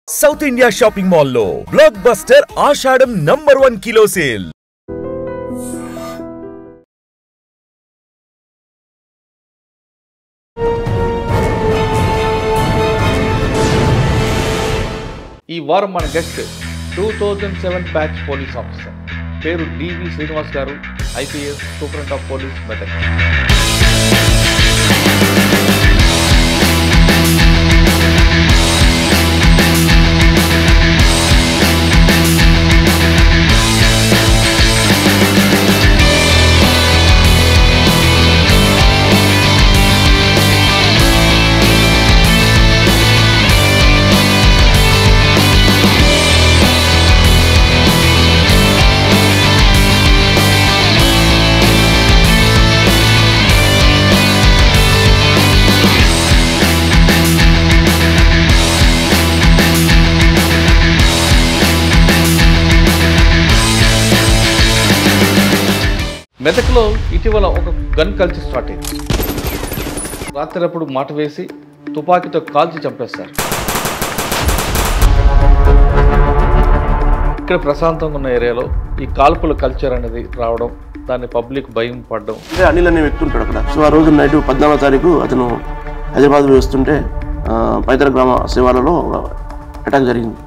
South India shopping mall లో block buster ఆషాఢం #1 kilo sale. ఈ వారం మన గెస్ట్ 2007 బ్యాచ్ పోలీస్ ఆఫీసర్, పేరు డివి శ్రీనివాస్ గారు, IPS superintendent of police Medak. మెదక్లో ఇటీవల ఒక గన్ కల్చర్ స్టార్ట్ అయింది. రాత్రిప్పుడు మాట వేసి తుపాకీతో కాల్చి చంపేస్తారు. ఇక్కడ ప్రశాంతంగా ఉన్న ఏరియాలో ఈ కాల్పుల కల్చర్ అనేది రావడం, దాన్ని పబ్లిక్ భయం పడడం. అనిల్ అనే వ్యక్తి ఉంటాడు అక్కడ. సో ఆ రోజు నైట్ 14వ తారీఖు అతను హైదరాబాద్ వస్తుంటే పైతర గ్రామ శివాలలో అటాక్ జరిగింది.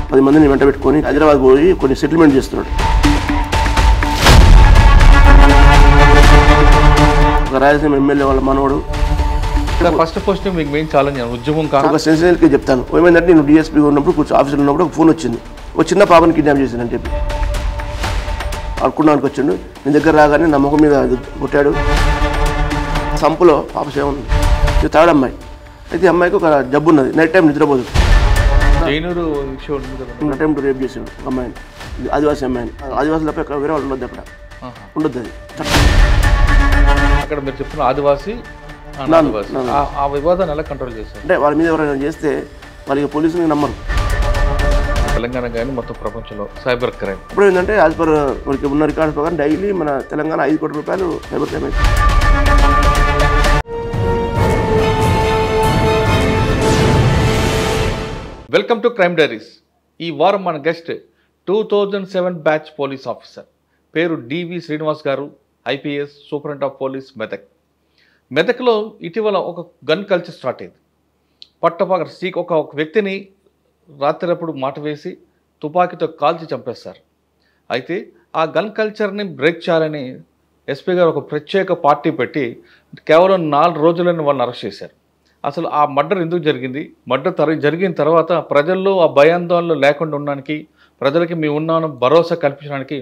10 మందిని వెంట పెట్టుకొని హైదరాబాద్ పోయి కొన్ని సెటిల్మెంట్ చేస్తున్నాడు. ఒక రాయలసీమ ఎమ్మెల్యే వాళ్ళ మనవడు. ఫస్ట్ ఫస్ట్ మీకు మెయిన్ ఛాలెంజ్ ఉద్యమం కాదు. ఒక సెన్సిటివ్కి చెప్తాను. ఏమైందంటే నేను డిఎస్పీ ఉన్నప్పుడు కొంచెం ఆఫీసులో ఉన్నప్పుడు ఒక ఫోన్ వచ్చింది, ఒక చిన్న పాపని కిడ్నాప్ చేశానని చెప్పి అనుకున్నానికి వచ్చిండు. నేను దగ్గర రాగానే నా ముఖం మీద కొట్టాడు. సంపులో పాప సేవ ఉంది, ఇది థర్డ్ అమ్మాయి. అయితే అమ్మాయికి ఒక జబ్బు ఉన్నది, నైట్ టైం నిద్రపోదు. అటెంప్ట్ రేప్ చేసాడు అమ్మాయిని, ఆదివాసీ అమ్మాయిని. ఆదివాసులు తప్ప ఎక్కడ వేరే వాళ్ళు ఉండొద్దు, అక్కడ ఉండొద్దు. అది అక్కడ మీరు చెప్తున్న ఆదివాసీ ఆ వివాదాన్ని ఎలా కంట్రోల్ చేశారు అంటే వాళ్ళ మీద ఎవరైనా చేస్తే వాళ్ళకి పోలీసులు నమ్మరు. తెలంగాణ కానీ మొత్తం ప్రపంచంలో సైబర్ క్రైమ్ ఇప్పుడు ఏంటంటే యాజ్ పర్ మనకి ఉన్న రికార్డ్స్ ప్రకారం డైలీ మన తెలంగాణ 5 కోట్ల రూపాయలు సైబర్ క్రైమ్ అయింది. Welcome to crime diaries. ఈ వారం మన గెస్ట్ 2007 బ్యాచ్ పోలీస్ ఆఫీసర్, పేరు డివి శ్రీనివాస్ గారు, IPS superintendent of police Medak. మెదక్లో ఇటీవల ఒక గన్ కల్చర్ స్టార్ట్ అయింది. పట్టపగల ఒక వ్యక్తిని రాత్రిప్పుడు మాట వేసి తుపాకీతో కాల్చి చంపేస్తారు. అయితే ఆ గన్ కల్చర్ని బ్రేక్ చేయాలని ఎస్పీ గారు ఒక ప్రత్యేక పార్టీ పెట్టి కేవలం 4 రోజులను వాళ్ళని అరెస్ట్ చేశారు. అసలు ఆ మర్డర్ ఎందుకు జరిగింది, మర్డర్ జరిగిన తర్వాత ప్రజల్లో ఆ భయాందోళనలు లేకుండా ఉండడానికి, ప్రజలకి మీ ఉన్నాను భరోసా కల్పించడానికి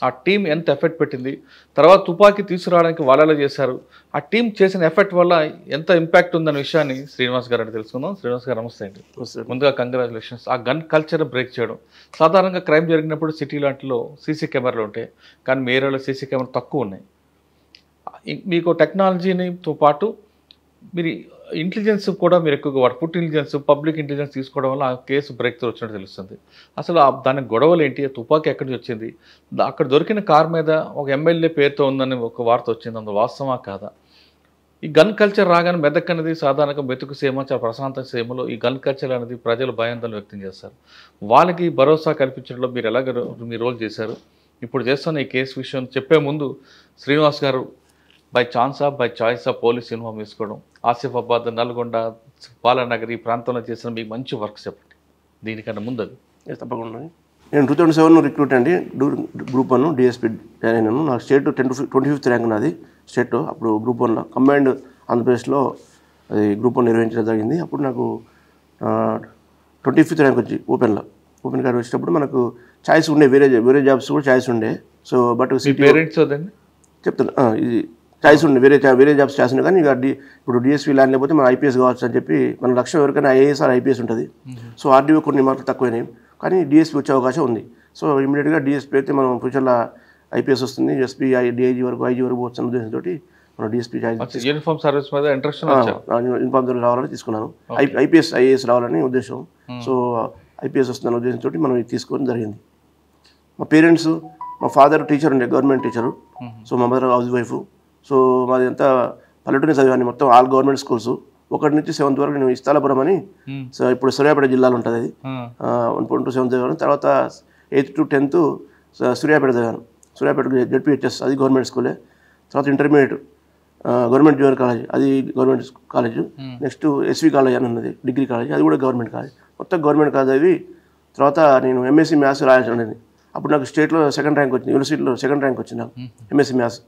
ఆ టీం ఎంత ఎఫెక్ట్ పెట్టింది, తర్వాత తుపాకీ తీసుకురావడానికి వాళ్ళు ఎలా చేశారు, ఆ టీం చేసిన ఎఫెక్ట్ వల్ల ఎంత ఇంపాక్ట్ ఉందనే విషయాన్ని శ్రీనివాస్ గారు అంటే తెలుసుకుందాం. శ్రీనివాస్ గారు నమస్తే అండి. ముందుగా కంగ్రాచులేషన్స్. ఆ గన్ కల్చర్ బ్రేక్ చేయడం, సాధారణంగా క్రైమ్ జరిగినప్పుడు సిటీ లాంటిలో సీసీ కెమెరాలు ఉంటాయి, కానీ మీ ఏరియాలో సీసీ కెమెరా తక్కువ ఉన్నాయి. మీకు టెక్నాలజీనితో పాటు మీరు ఇంటెలిజెన్స్ కూడా మీరు ఎక్కువగా వాడు ఫుడ్ ఇంటెలిజెన్స్, పబ్లిక్ ఇంటెలిజెన్స్ తీసుకోవడం వల్ల ఆ కేసు బ్రేక్ త్రూ వచ్చినట్టు తెలుస్తుంది. అసలు దాని గొడవలు ఏంటి, తుపాకీ ఎక్కడి నుంచి వచ్చింది, అక్కడ దొరికిన కార్ మీద ఒక ఎమ్మెల్యే పేరుతో ఉందని ఒక వార్త వచ్చింది, అందులో వాస్తవమా కాదా? ఈ గన్ కల్చర్ రాగానే మెదక్ అనేది సాధారణంగా మెతుకు సీమ, చాలా ప్రశాంత సీమలో ఈ గన్ కల్చర్ అనేది ప్రజలు భయాందోళన వ్యక్తం చేస్తారు. వాళ్ళకి భరోసా కల్పించడంలో మీరు ఎలాగ మీ రోల్ చేశారు? ఇప్పుడు చేస్తున్న ఈ కేసు విషయం చెప్పే ముందు శ్రీనివాస్ గారు బై ఛాన్సా బై చాయిసా పోలీస్ యూనిఫామ్ వేసుకోవడం, ఆసిఫాబాద్, నల్గొండ, బాలానగర్ ఈ ప్రాంతంలో చేసిన మీకు మంచి వర్క్ చెప్పండి దీనికన్నా ముందు. అది తప్పకుండా. నేను 2007 రిక్రూట్ అండి, గ్రూప్ 1 డిఎస్పీ జాయిన్ అయినాను. నాకు స్టేట్ 25th ర్యాంక్ నాది స్టేట్. అప్పుడు గ్రూప్ 1లో కంబైన్డ్ ఆంధ్రప్రదేశ్లో అది గ్రూప్ 1 నిర్వహించడం జరిగింది. అప్పుడు నాకు 25th ర్యాంక్ వచ్చి ఓపెన్ కార్డ్ వచ్చేటప్పుడు మనకు ఛాయిస్ ఉండే, వేరే జాబ్స్ కూడా ఛాయిస్ ఉండే. సో బట్ పేరెంట్స్ చెప్తాను, ఇది ఛాయిస్ ఉండే, వేరే జాబ్స్ ఛాయిస్ ఉండే. కానీ ఇక ఇప్పుడు డిఎస్పీ ల్యాండ్ లేకపోతే మనం ఐపీఎస్ కావచ్చు అని చెప్పి మన లక్ష్యం ఎవరికైనా ఐఏఎస్ ఆర్ ఐపీఎస్ ఉంటుంది. సో ఆర్డీఓ కొన్ని మార్కులు తక్కువైనాయి, కానీ డిఎస్పీ వచ్చే అవకాశం ఉంది. సో ఇమీడియట్గా డిఎస్పీ అయితే మనం ఫ్యూచర్లో ఐపీఎస్ వస్తుంది, ఎస్పీ డిఐజీ వరకు ఐజీ వరకు వచ్చే ఉద్దేశంతో మనం డిఎస్పీ యూనిఫామ్ సర్వీస్ మీద ఇంట్రెస్ట్, యూనిఫామ్ ద్వారా రావాలని తీసుకున్నాను. ఐఏఎస్ రావాలని ఉద్దేశం. సో ఐపీఎస్ వస్తుందన్న ఉద్దేశంతో మనం ఇది తీసుకోవడం జరిగింది. మా పేరెంట్స్, మా ఫాదర్ టీచర్ ఉండే, గవర్నమెంట్ టీచరు. సో మా మదర్ హౌస్ వైఫ్. సో మాది అంతా పల్లెటూరి చదివాన్ని, మొత్తం ఆల్ గవర్నమెంట్ స్కూల్స్. 1 నుంచి 7th వరకు నేను ఇస్తాలపురం అని సో ఇప్పుడు సూర్యాపేట జిల్లాలో ఉంటుంది అది 1 to 7th చదివాను. తర్వాత 8th to 10th సూర్యాపేట చదివాను. సూర్యాపేట జెడ్పీహెచ్ఎస్ అది గవర్నమెంట్ స్కూలే. తర్వాత ఇంటర్మీడియట్ గవర్నమెంట్ జూనియర్ కాలేజ్ అది government college. Next SV college అని ఉన్నది డిగ్రీ కాలేజ్ అది కూడా గవర్నమెంట్ కాలేజ్. మొత్తం గవర్నమెంట్ కాలేజ్ అవి. తర్వాత నేను ఎంఎస్సీ మ్యాథ్స్ రాయాల్సి ఉండేది. అప్పుడు నాకు స్టేట్లో 2nd ర్యాంక్ వచ్చింది, యూనివర్సిటీలో 2nd ర్యాంక్ వచ్చింది నాకు MSc maths.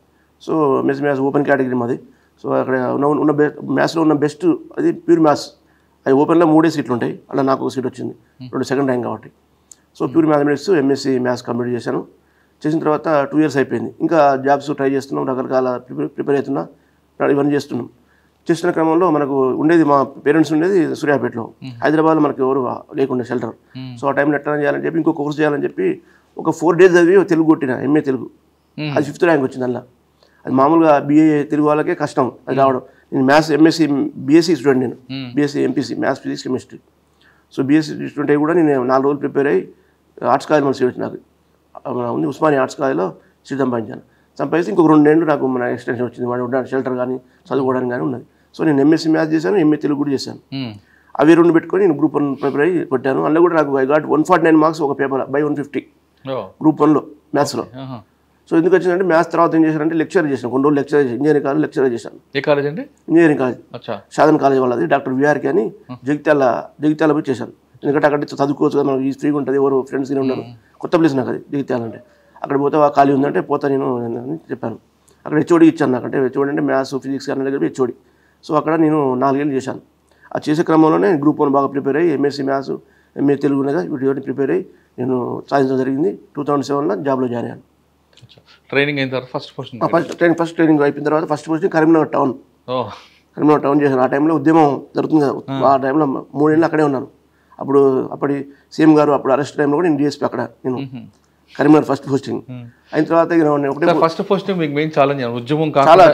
So MSc maths open category మాది. సో అక్కడ ఉన్న మ్యాథ్స్లో ఉన్న బెస్ట్ అది ప్యూర్ మ్యాథ్స్. అది ఓపెన్లో 3 సీట్లు ఉంటాయి, అలా నాకు ఒక సీట్ వచ్చింది, 2nd ర్యాంక్ కాబట్టి. So pure mathematics MSc maths complete చేశాను. చేసిన తర్వాత 2 years అయిపోయింది. ఇంకా జాబ్స్ ట్రై చేస్తున్నాం, రకరకాల ప్రిపేర్ అవుతున్నా, ఇవన్నీ చేస్తున్నాం. చేస్తున్న క్రమంలో మనకు ఉండేది మా పేరెంట్స్ ఉండేది సూర్యాపేటలో. హైదరాబాద్లో మనకు ఎవరు లేకుండా షెల్టర్. సో ఆ టైంలో ఎట్లా చేయాలని చెప్పి ఇంకో కోర్స్ చేయాలని చెప్పి ఒక 4 days చదివి తెలుగు కొట్టిన, ఎంఏ తెలుగు. అది 5th ర్యాంక్ వచ్చింది అలా. అది మామూలుగా బీఏ తెలుగు వాళ్ళకే కష్టం అది రావడం. నేను మ్యాథ్స్ ఎంఎస్సీ బీఎస్సీ స్టూడెంట్, నేను BSc MPC maths physics chemistry. So BSc student అయ్యి కూడా నేను 4 రోజులు ప్రిపేర్ అయ్యి ఆర్ట్స్ కాలేజ్ మన సీట్ వచ్చింది నాకు. ఉంది ఉస్మానియా ఆర్ట్స్ కాలేజ్లో సీట్ సంపాదించాను. సంపాదించి ఇంకొక 2 ఏళ్ళు నాకు మన ఎక్స్టెన్షన్ వచ్చింది, వాడు ఉండడానికి షెల్టర్ కానీ చదువుకోవడానికి కానీ ఉన్నది. సో నేను ఎంఎస్సీ మ్యాథ్స్ చేశాను, ఎంఏ తెలుగు కూడా చేశాను. అవి 2 పెట్టుకొని నేను గ్రూప్ 1 ప్రిపేర్ అయ్యి కొట్టాను. అందులో కూడా నాకు ఐ గాట్ 149 మార్క్స్ ఒక పేపర్ బై 150 గ్రూప్ 1లో మ్యాథ్స్లో. సో ఎందుకు వచ్చిందంటే మ్యాథ్స్ తర్వాత ఏం చేశానంటే లెక్చర్ చేశాను, కొన్ని రోజులు లెక్చర్ చేశాను, ఇంజనీరింగ్ కాలేజ్ లెక్చర్ చేశాను. ఏ కాలేజ్ అండి? ఇంజనీరింగ్ కాలేజ్, సాధన కాలేజ్ వాళ్ళది, డాక్టర్ విఆర్కే అని జగిత్యాల పోయి చేశాను. ఎందుకంటే అక్కడ చదువుకోవచ్చు కదా, మనకి ఫ్రీగా ఉంటుంది, ఎవరు ఫ్రెండ్స్ ఉన్నారు. కొత్త ప్లేస్ నాకు అది జగిత్యాల అంటే. అక్కడ పోతే ఖాళీ ఉందంటే పోతా నేను అని చెప్పాను. అక్కడ హెచ్ఓడి ఇచ్చాను నాకు, అంటే హెచ్ఓడి అంటే మ్యాథ్స్ ఫిజిక్స్ అనే దగ్గర హెచ్ఓడి. సో అక్కడ నేను 4 ఏళ్ళు చేశాను. ఆ చేసే క్రమంలోనే గ్రూప్ 1 బాగా ప్రిపేర్ అయ్యి ఎంఎస్సీ మ్యాథ్స్ ఎంఏ తెలుగు ఉన్నదా వీటి ప్రిపేర్ అయ్యి నేను సాధించడం జరిగింది. 2007లో జాబ్లో జాయిన్ అయ్యాను. ట్రైనింగ్ అయిన తర్వాత ఫస్ట్ ట్రైనింగ్ అయిపోయిన తర్వాత ఫస్ట్ పోస్టింగ్ కరీంనగర్ టౌన్ చేశాను. ఆ టైంలో ఉద్యమం జరుగుతుంది కదా, ఆ టైంలో 3 ఏళ్ళు అక్కడే ఉన్నాను. అప్పటి సీఎం గారు అప్పుడు అరెస్ట్ టైంలో కూడా నేను డిఎస్పీ అక్కడ, నేను కరీంనగర్ ఫస్ట్ పోస్టింగ్ అయిన తర్వాత ఫస్ట్ పోస్టింగ్ మీకు మెయిన్ ఛాలెంజ్ ఉద్యమం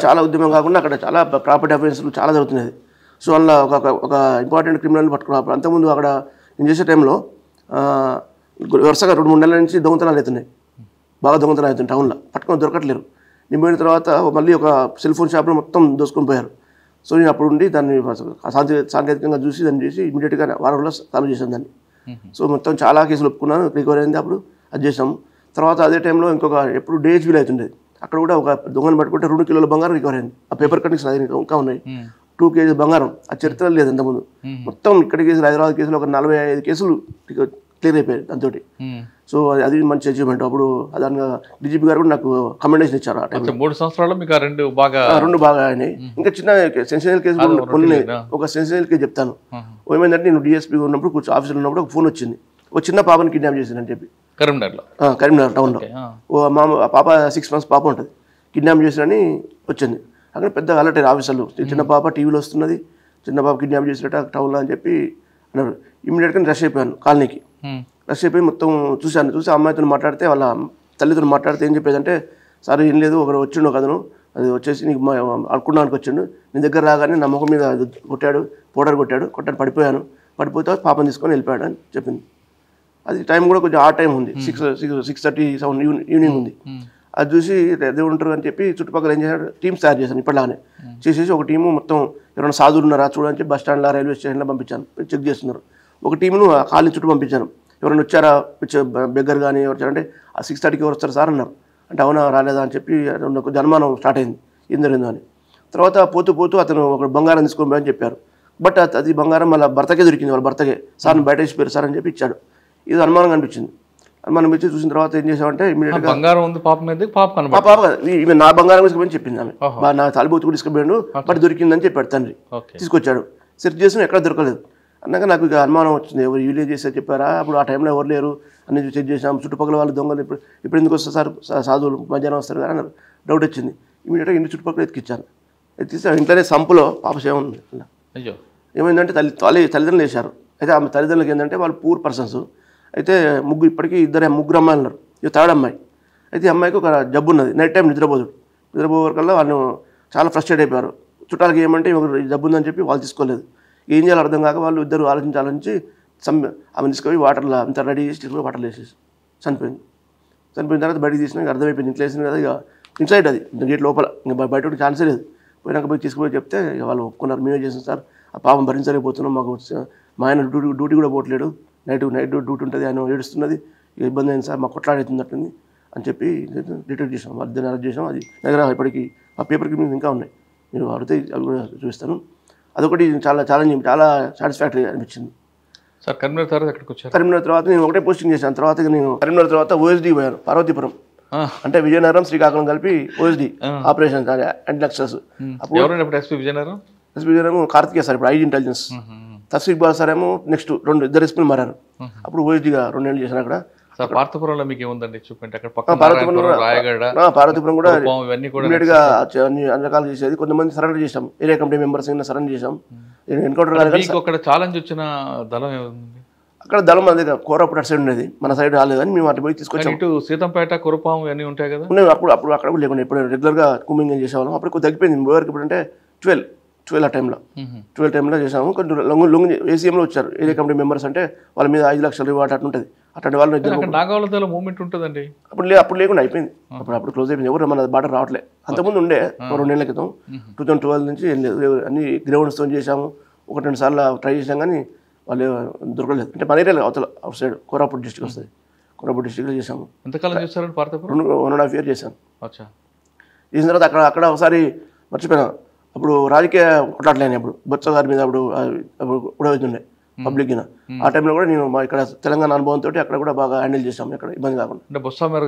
చాలా ఉద్యమం కాకుండా అక్కడ చాలా ప్రాపర్టీ అఫెన్స్లు చాలా జరుగుతున్నాయి. సో అందులో ఒక ఇంపార్టెంట్ క్రిమినల్ పట్టుకున్నప్పుడు అంతకుముందు అక్కడ నేను చేసే టైంలో వరుసగా 2-3 నెలల నుంచి దొంగతనాలు అవుతున్నాయి, బాగా దొంగతనాలు అవుతున్నాయి టౌన్లో, పట్టుకొని దొరకట్లేరు. నేను పోయిన తర్వాత మళ్ళీ ఒక సెల్ ఫోన్ షాప్లో మొత్తం దోసుకొని పోయారు. సో నేను అప్పుడు ఉండి దాన్ని సాంకేతికంగా చూసి ఇమీడియట్గా వారంలో సాల్వ్ చేశాను దాన్ని. సో మొత్తం చాలా కేసులు ఒప్పుకున్నాను, రికవర్ అయింది, అప్పుడు అది చేసాము. తర్వాత అదే టైంలో ఎప్పుడు డేహెచ్బీలో అవుతుండేది, అక్కడ కూడా ఒక దొంగను పట్టుకుంటే 2 కిలోల బంగారం రికవర్ అయింది. ఆ పేపర్ కటింగ్స్ అది ఇంకా ఉన్నాయి, 2 kg బంగారం. ఆ చరిత్ర లేదు అంతకుముందు. మొత్తం ఇక్కడ కేసులు, హైదరాబాద్ కేసులు ఒక 45 కేసులు క్లియర్ అయిపోయాయి దాంతో. సో అది మంచి అచీవ్మెంట్. అప్పుడు దానిగా డీజీపీ గారు కూడా నాకు కమెండేషన్ ఇచ్చారు. ఆ టైంలో 3 సంవత్సరాల్లో మీకు 2 బాగా అయినాయి. ఇంకా చిన్న సెన్సిటివ్ కేసులు కొన్ని, ఒక సెన్సిటివ్ కేసు చెప్తాను. ఏమైందంటే నేను డిఎస్పీ ఉన్నప్పుడు ఆఫీసులో ఉన్నప్పుడు ఒక ఫోన్ వచ్చింది, ఒక చిన్న పాపని కిడ్నాప్ చేసిందని చెప్పి కరీంనగర్ టౌన్లో. మా పాప 6 months పాప ఉంటుంది, కిడ్నాప్ చేసినని వచ్చింది. అక్కడ పెద్ద అలర్ట్ అయ్యారు ఆఫీసర్లు, చిన్న పాప టీవీలో వస్తున్నది, చిన్న పాప కిడ్నాప్ చేసినట్టు టౌన్లో అని చెప్పి అన్నారు. ఇమీడియట్గా రష్ అయిపోయాను కాలనీకి. రష్ అయిపోయి మొత్తం చూసి అమ్మాయితో మాట్లాడితే, వాళ్ళ తల్లితో మాట్లాడితే ఏం చెప్పేదంటే, సార్ ఏం లేదు, ఒకడు వచ్చిండు ఒక అతను, అది వచ్చేసి నీకు అడుకున్నానికి వచ్చిండు, నీ దగ్గర రాగానే నా ముఖం మీద కొట్టాడు, పౌడర్ కొట్టాడు, పడిపోతే పాపని తీసుకొని వెళ్ళిపోయాడు అని చెప్పింది. అది టైం కూడా కొంచెం ఆ టైం ఉంది, 6:30 ఈవినింగ్ ఉంది. అది చూసి అదే ఉంటారు అని చెప్పి చుట్టుపక్కల ఏం చేశాడు, టీమ్స్ తయారు చేశాను ఇప్పటిలాగానే. చేసేసి ఒక టీము మొత్తం ఎవరైనా సాధువులు ఉన్నారా చూడని చెప్పి బస్ స్టాండ్లో రైల్వే స్టేషన్లో పంపించాను, చెక్ చేస్తున్నారు. ఒక టీమును కాలనీ చుట్టూ పంపించాను, ఎవరైనా వచ్చారా బెగ్గర్ కానీ ఎవరు వచ్చారంటే ఆ 6:30కి ఎవరు వస్తారు సార్ అన్నారు. అంటే అవునా రాలేదా అని చెప్పి జన్మానం స్టార్ట్ అయింది, ఏం జరిగిందో అని. తర్వాత పోతూ అతను ఒక బంగారం తీసుకొని పోయని చెప్పారు. బట్ అది బంగారం వాళ్ళ భర్తకే దొరికింది, వాళ్ళ భర్తకే. సార్ని బయట వేసిపోయారు సార్ అని చెప్పి ఇచ్చాడు. ఇది అనుమానం అనిపించింది. అనుమానం ఇచ్చి చూసిన తర్వాత ఏం చేసామంటే ఇమీడియట్గా బంగారం ఉంది పాప మీద, పాప ఈమె నా బంగారం తీసుకుపోయి చెప్పింది ఆమె, నా తాలిబోతు కూడా తీసుకుపోయాడు, బట్ దొరికిందని చెప్పాడు తండ్రి. తీసుకొచ్చాడు, సెర్చ్ చేసిన ఎక్కడ దొరకలేదు. అన్నాక నాకు ఇక అనుమానం వచ్చింది, ఎవరు విలేజ్ చేస్తే చెప్పారా, అప్పుడు ఆ టైంలో ఎవరు లేరు అన్ని చెక్ చేసాం, చుట్టుపక్కల వాళ్ళు దొంగలు ఇప్పుడు ఎందుకు వస్తారు సార్, సాధువులు మధ్యాహ్నం వస్తారు కదా అన్నారు. డౌట్ వచ్చింది, ఇమీడియట్గా ఇంటి చుట్టుపక్కల ఎత్తికిచ్చాను. ఎత్తిస్తే ఇంట్లోనే సంపులో పాప సేవ ఉంది. అయ్యో ఏమైందంటే తల్లిదండ్రులు వేశారు. అయితే ఆమె తల్లిదండ్రులకి ఏంటంటే వాళ్ళు పూర్ పర్సన్స్. అయితే ఇప్పటికీ ముగ్గురు అమ్మాయిలు ఉన్నారు, ఇది థర్డ్ అమ్మాయి. అయితే ఈ అమ్మాయికి ఒక జబ్బు ఉన్నది, నైట్ టైం నిద్రపోవరకల్లా వాళ్ళు చాలా ఫ్రస్ట్రేట్ అయిపోయారు. చుట్టాలకి ఏమంటే జబ్బు ఉందని చెప్పి వాళ్ళు తీసుకోలేదు. ఏం చేయాలో అర్థం కాక వాళ్ళు ఇద్దరు ఆలోచించి ఆమె తీసుకొని వాటర్లో అంతా రెడీ చేసి తీసుకొని వాటర్లో వేసేసి చనిపోయిన తర్వాత బయటకు తీసినా అర్థమైపోయింది, ఇంట్లో వేసింది కదా, ఇక ఇన్సైడ్ అది గేట్ లోపల, ఇంకా బయట ఛాన్సే లేదు. పోయినాక పోయి తీసుకుపోయి చెప్తే ఇక వాళ్ళు ఒప్పుకున్నారు, మేమే చేసాం సార్ ఆ పాపం భరించలేకపోతున్నాం, మాకు మా ఆయన డ్యూటీ కూడా పోవట్లేడు, నైట్ డ్యూటీ ఉంటుంది, ఆయన ఏడుస్తున్నది, ఇబ్బంది అయింది సార్, మాకు కొట్లాడుతున్నట్టుంది అని చెప్పి డిటెక్ట్ చేసాం, వాళ్ళని అరెస్ట్ చేసాం. అది దగ్గర ఇప్పటికి ఆ పేపర్ క్లిప్పింగ్స్ ఇంకా ఉన్నాయి, మీరు అడిగితే అవి కూడా చూపిస్తాను. అదొకటి చాలా ఛాలెంజింగ్, చాలా సాటిస్ఫాక్టరీ అనిపించింది. సార్ కరీంనగర్ తర్వాత ఎక్కడికి వచ్చారు? కరీంనగర్ తర్వాత నేను ఒకటే పోస్టింగ్ చేశాను. తర్వాత నేను కరీంనగర్ తర్వాత ఓఎస్డీ పోయాను, పార్వతీపురం, అంటే విజయనగరం శ్రీకాకుళం కలిపి ఓఎస్డీ ఆపరేషన్ యాంటీ నక్సల్స్. అప్పుడు ఎస్పీ విజయనగరం కార్తికేయ సార్, ఇప్పుడు ఐజీ ఇంటెలిజెన్స్. తస్వీక్ బాల్ సార్ ఏమో నెక్స్ట్ ఇద్దరు ఎస్పీలు మారారు. అప్పుడు ఓఎస్డీగా 2 ఏళ్ళు చేశాను అక్కడ. పార్వతీపురంలో మీకు ఏముందండి చూపించండి? అక్కడ పార్వతీపురం కూడా ఇమీడియట్గా అన్ని రకాలు చేసేది. కొంతమంది సరెండర్ చేసాం, ఏరియా కమిటీ మెంబర్స్ సరెండర్ చేసాం. ఎన్కౌంటర్ అక్కడ ఛాలెంజ్ వచ్చిన దళం ఏముంది? అక్కడ దళం మన దగ్గర కోరాపుట్ అటు సైడ్ ఉండేది, మన సైడ్ రాలేదు కానీ మేము అటు పోయి తీసుకొచ్చాం. ఇటు సీతంపేట కురపాము ఇవన్నీ ఉంటాయి కదా, ఉన్నాయి. అప్పుడు అక్కడ కూడా లేకుండా ఇప్పుడు రెగ్యులర్గా కుమ్మింగ్ చేసేవాళ్ళం. అప్పుడు కొంచెం తగ్గిపోయింది వరకు. ఇప్పుడు అంటే 12 ఆ టైంలో 12 టైంలో చేసాము. కొంచెం లొంగి ఏసీఎంలో వచ్చారు ఏరియా కమిటీ మెంబర్స్, అంటే వాళ్ళ మీద 5 లక్షలు రివార్డ్ అట్లా ఉంటుంది. అట్లాంటి వాళ్ళు నాగావళిలో మూవ్మెంట్ ఉంటుందండి. అప్పుడు లేకుండా అయిపోయింది, అప్పుడు క్లోజ్ అయిపోయింది. ఎవరు మన బార్డర్ రావట్లే. అంతకుముందు ఉండే 2 ఏళ్ల క్రితం 2012 నుంచి అన్ని గ్రౌండ్స్తో చేసాము. 1-2 సార్లు ట్రై చేసాం కానీ వాళ్ళు దొరకలేదు. అంటే మన ఏరియాలో అవుట్ సైడ్ కోరాపుట్ డిస్ట్రిక్ట్ వస్తుంది, కోరాపుట్ డిస్ట్రిక్ట్లో చేసాము. ఎంతకాలం చేశారు? 1.5 years చేశాను. చేసిన తర్వాత అక్కడ ఒకసారి మర్చిపోయినా, అప్పుడు రాజకీయ కొట్లాట్లేని అప్పుడు బొత్స గారి మీద అప్పుడు కూడా అవుతుండే పబ్లిక్ గిన. ఆ టైంలో కూడా నేను ఇక్కడ తెలంగాణ అనుభవంతో అక్కడ కూడా బాగా హ్యాండిల్ చేసాం, ఎక్కడ ఇబ్బంది కాకుండా. అంటే బొత్స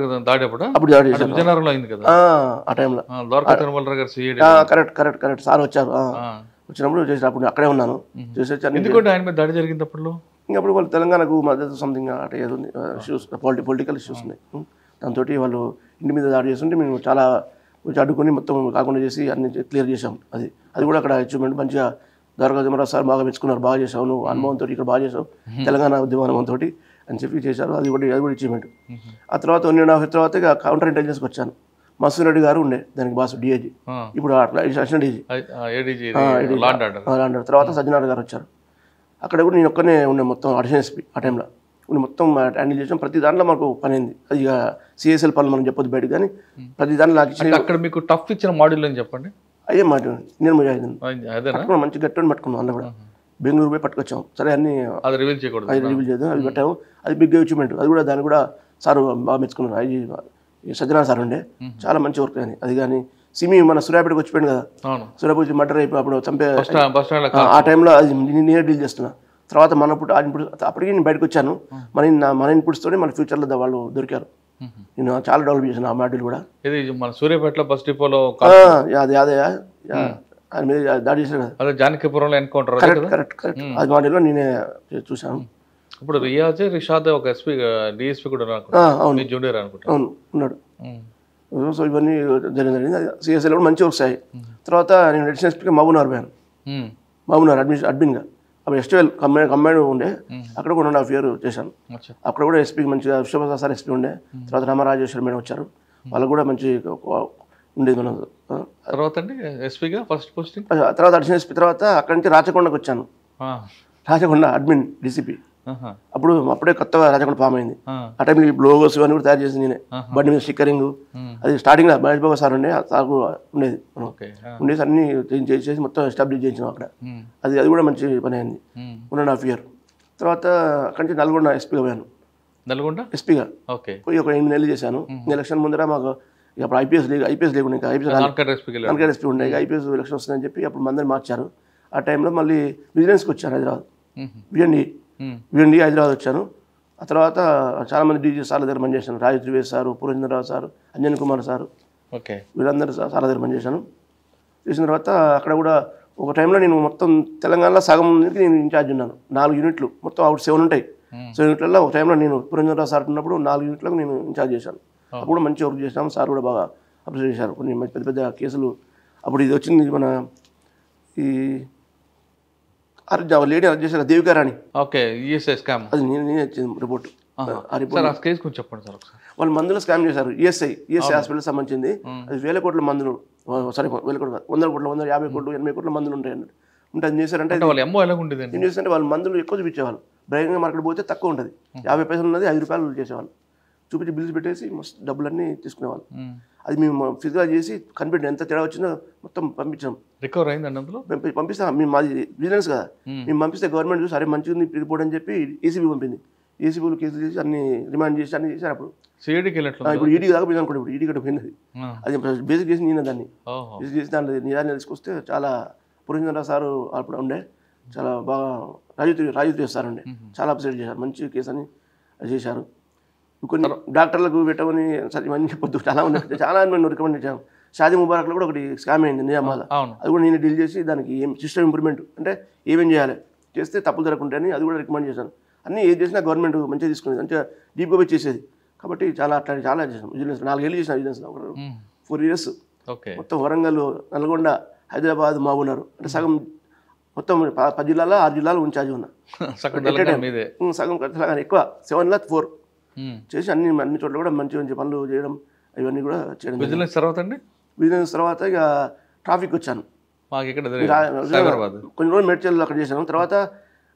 దాడి అప్పుడు దాడి చేశాను విజయనగరంలో అయింది కదా ఆ టైంలో. కరెక్ట్ సార్ వచ్చారు, వచ్చినప్పుడు చేసినప్పుడు అక్కడే ఉన్నాను. చేసేసి ఆయన మీద దాడి జరిగింది అప్పుడు. ఇంకప్పుడు వాళ్ళు తెలంగాణకు మద్దతు సంథింగ్ అట్లా ఏదో ఇష్యూస్, పొలిటికల్ ఇష్యూస్ ఉన్నాయి. దాంతో వాళ్ళు ఇంటి మీద దాడి చేస్తుంటే మేము చాలా అడ్డుకొని మొత్తం కాకుండా చేసి అన్ని క్లియర్ చేసాం. అది కూడా అక్కడ అచీవ్మెంట్. మంచిగా ద్వారకాధీమరావు సార్ బాగా మెచ్చుకున్నారు, బాగా చేసావు నువ్వు అనుభవంతో, ఇక్కడ బాగా చేసావు తెలంగాణ ఉద్యమ అనుభవంతో అని చెప్పి చేశారు. అది కూడా అచీవ్మెంట్. ఆ తర్వాత 1.5 years తర్వాత ఇక కౌంటర్ ఇంటెలిజెన్స్కి వచ్చాను. మసూర్ రెడ్డి గారు ఉండే దానికి బాస్ డిఐజీ, ఇప్పుడు అసిస్టెంట్ డీజీ. తర్వాత సజ్జనార్ గారు వచ్చారు. అక్కడ కూడా నేను ఒక్కనే ఉండే మొత్తం అడిషనల్ ఎస్పీ. ఆ టైంలో మొత్తం హ్యాండిల్ చేసాం. ప్రతి దాంట్లో మాకు పని అయింది. అది ఇక సిఎస్ఎల్ పనులు మనం చెప్పొద్దు బయట, కానీ ప్రతి దాంట్లో నాకు ఇచ్చిన. అక్కడ మీకు టఫ్ ఇచ్చిన మాడ్యూల్ అని చెప్పండి. అదే మాట నేను ముజాహిదీన్ పట్టుకున్నాం, మంచి గట్టి పట్టుకున్నాం. అందులో కూడా బెంగళూరు పోయి పట్టుకొచ్చాం. సరే అన్ని రివీల్ చేయకూడదు, రివీల్ చేయదు, అది పెట్టాము. అది బిగ్ అచీవ్మెంట్. అది కూడా దాన్ని కూడా సార్ బాగా మెచ్చుకున్నారు. ఐజీ సజ్జనార్ సార్ ఉండే, చాలా మంచి వర్క్ అని. అది కానీ సిమి మన సూర్యాపేటకి వచ్చిపోయింది కదా, సూర్యాపేట వచ్చి మర్డర్ అయిపోయి అప్పుడు చంపే ఆ టైంలో అది నేనే డీల్ చేస్తున్నా. తర్వాత అప్పటికి నేను బయటకు వచ్చాను. మన ఇన్పుట్స్తోనే మన ఫ్యూచర్లో వాళ్ళు దొరికారు. నేను చాలా డెవలప్ చేశాను ఆ మాడ్యూల్ కూడా. ఇది మన సూర్యాపేటలో బస్ డిపోలో అదే ఆయన మీద దాడి చేశారు కదా, జానకిపురంలో ఎన్కౌంటర్. కరెక్ట్ అది మాడ్యూల్లో నేనే చూశాను. ఇప్పుడు రిషాద్ ఒక ఎస్పీ డిఎస్పీ కూడా జూనియర్ అనుకుంటా. అవును ఉన్నాడు. సో ఇవన్నీ జరిగింది. సిఎస్ఎల్ కూడా మంచి వస్తాయి. తర్వాత నేను అడిషనల్ ఎస్పీగా మహబూబ్నగర్ పోయాను. మహబూబ్నగర్ అడ్మిన్గా. అప్పుడు ఎస్టీఎల్ కంబైన్ ఉండే, అక్కడ కూడా 1.5 years చేశాను. అక్కడ కూడా ఎస్పీ మంచిగా విశ్వప్రసాద్ సార్ ఎస్పీ ఉండే. తర్వాత రామరాజేశ్వరి మేడం వచ్చారు, వాళ్ళకు కూడా మంచి ఉండేది. మనం తర్వాత ఎస్పీగా ఫస్ట్ పోస్టింగ్, తర్వాత అడిషనల్ ఎస్పీ. తర్వాత అక్కడి నుంచి రాచకొండకు వచ్చాను. Rachakonda admin DCP. అప్పుడే కొత్తగా రాచకొండ ఫామ్ అయింది. ఆ టైంలో లోగోస్ ఇవన్నీ కూడా తయారు చేసింది నేనే. బండి మీద స్టిక్కరింగ్ అది స్టార్టింగ్లో మహేష్ బాబు సార్ ఉండే, సార్ ఉండేది. ఉండేసి అన్ని చేసి మొత్తం ఎస్టాబ్లిష్ చేయించాం అక్కడ. అది కూడా మంచి పని అయింది. 1.5 years. తర్వాత అక్కడి నుంచి నల్గొండ ఎస్పీగా పోయాను. నల్గొండ ఎస్పీగా పోయి ఒక 8 నెలలు చేశాను. ఎలక్షన్ ముందర మాకు అప్పుడు ఐపీఎస్ లేకుండా ఇంకా ఐపీఎస్ ఎస్పీ ఉండే, ఐపీఎస్ ఎలక్షన్ వస్తుందని చెప్పి అప్పుడు మందిని మార్చారు. ఆ టైంలో మళ్ళీ విజిలెన్స్కి వచ్చాను హైదరాబాద్. విఎండి హైదరాబాద్ వచ్చాను. ఆ తర్వాత చాలామంది డీజీ సార్ల దగ్గర పనిచేశాను. Raju Trivedi sir, Puranjanrao sir, Anjan Kumar sir, వీళ్ళందరూ సార్ల దగ్గర పనిచేశాను. చేసిన తర్వాత అక్కడ కూడా ఒక టైంలో నేను మొత్తం తెలంగాణలో సగం మందికి నేను ఇన్ఛార్జ్ ఉన్నాను. 4 units మొత్తం అవుట్ 7 ఉంటాయి. 7 unitsలో ఒక టైంలో నేను పురంజనరావు సార్ ఉన్నప్పుడు 4 unitsలకు నేను ఇన్ఛార్జ్ చేశాను. అప్పుడు మంచి వర్క్ చేశాను. సార్ కూడా బాగా అప్రిషియేట్ చేశారు. కొన్ని పెద్ద పెద్ద కేసులు అప్పుడు ఇది వచ్చింది. మన ఈ లేడీ అరెస్ట్ చేశారు దేవికారాణి. అది నేనే వచ్చింది రిపోర్ట్. చెప్పండి సార్. వాళ్ళు మందులు స్కామ్ చేశారు. ఈఎస్ఐ హాస్పిటల్ సంబంధించింది. అది 1000 కోట్ల మందులు, సారీ 1000 కోట్లు 100 కోట్ల 150 కోట్లు 80 కోట్ల మందులు ఉంటాయి అన్నట్టు. ఉంటే అది చేశారంటే ఏం చేస్తారంటే వాళ్ళు మందులు ఎక్కువ చూపించేవాళ్ళు. బహిరంగ మార్కెట్ పోతే తక్కువ ఉంటుంది. 50 పైసలు ఉన్నది 5 రూపాయలు చేసేవాళ్ళు. చూపించి బిల్స్ పెట్టేసి మస్తు డబ్బులన్నీ తీసుకునేవాళ్ళు. అది మేము ఫిజికల్ చేసి కనిపెట్టి ఎంత తేడా వచ్చిందో మొత్తం పంపించాం. రికవర్ అయిందండి అందులో పంపిస్తాం. మేము మాది బిజినెస్ కదా, మేము పంపిస్తే గవర్నమెంట్ చూసి అరే మంచిగా ఉంది రిపోర్ట్ అని చెప్పి ఏసీబీ పంపింది. ఏసీబీలు కేసులు చేసి అన్ని రిమాండ్ చేసి అన్ని చేశారు. అప్పుడు సిఐడికి ఇప్పుడు ఈడీ దాకా పోయింది అనుకోండి. ఇప్పుడు ఈడీ కూడా పోయింది. అది బేసిక్ చేసి నేను దాన్ని బేసిక్ చేసి దాంట్లో నిజాన్ని తీసుకొస్తే చాలా పురంజనరావు సారు అప్పుడు ఉండే చాలా బాగా రాజు సార్ ఉండే చాలా అప్సెట్ చేశారు. మంచి కేసు అని చేశారు. కొన్ని డాక్టర్లకు పెట్టమని సరే ఇవన్నీ చెప్పొద్దు, చాలా ఉన్నాయి, చాలా మేము రికమెండ్ చేశాం. షాదీ ముబారక్లో కూడా ఒకటి స్కామ్ అయింది నిజామాబాద్. అది కూడా నేను డీల్ చేసి దానికి ఏం సిస్టమ్ ఇంప్రూవ్మెంట్ అంటే ఏమేం చేయాలి చేస్తే తప్పులు జరగకుంటాయని అది కూడా రికమెండ్ చేశాను. అన్నీ ఏది చేసినా గవర్నమెంట్ మంచిగా తీసుకునేది, మంచిగా డీప్గా పోయి చేసేది. కాబట్టి చాలా అట్లా చాలా చేసాం విజిలెన్స్. 4 ఏళ్ళు చేసిన విజిలెన్స్లో 4 years. మొత్తం వరంగల్, నల్గొండ, హైదరాబాద్, మహబూబ్నగర్ అంటే సగం మొత్తం 10 జిల్లాలో 6 జిల్లాలు ఇన్ఛార్జ్ ఉన్నా. సగం ఎక్కువ 7 లా 4 చేసి అన్ని చోట్ల కూడా మంచి మంచి పనులు చేయడం ఇవన్నీ కూడా చేయడం. బిజినెస్ తర్వాత అండి, బిజినెస్ తర్వాత ఇక ట్రాఫిక్ వచ్చాను. కొన్ని రోజులు మేడ్చల్ అక్కడ చేశాను. తర్వాత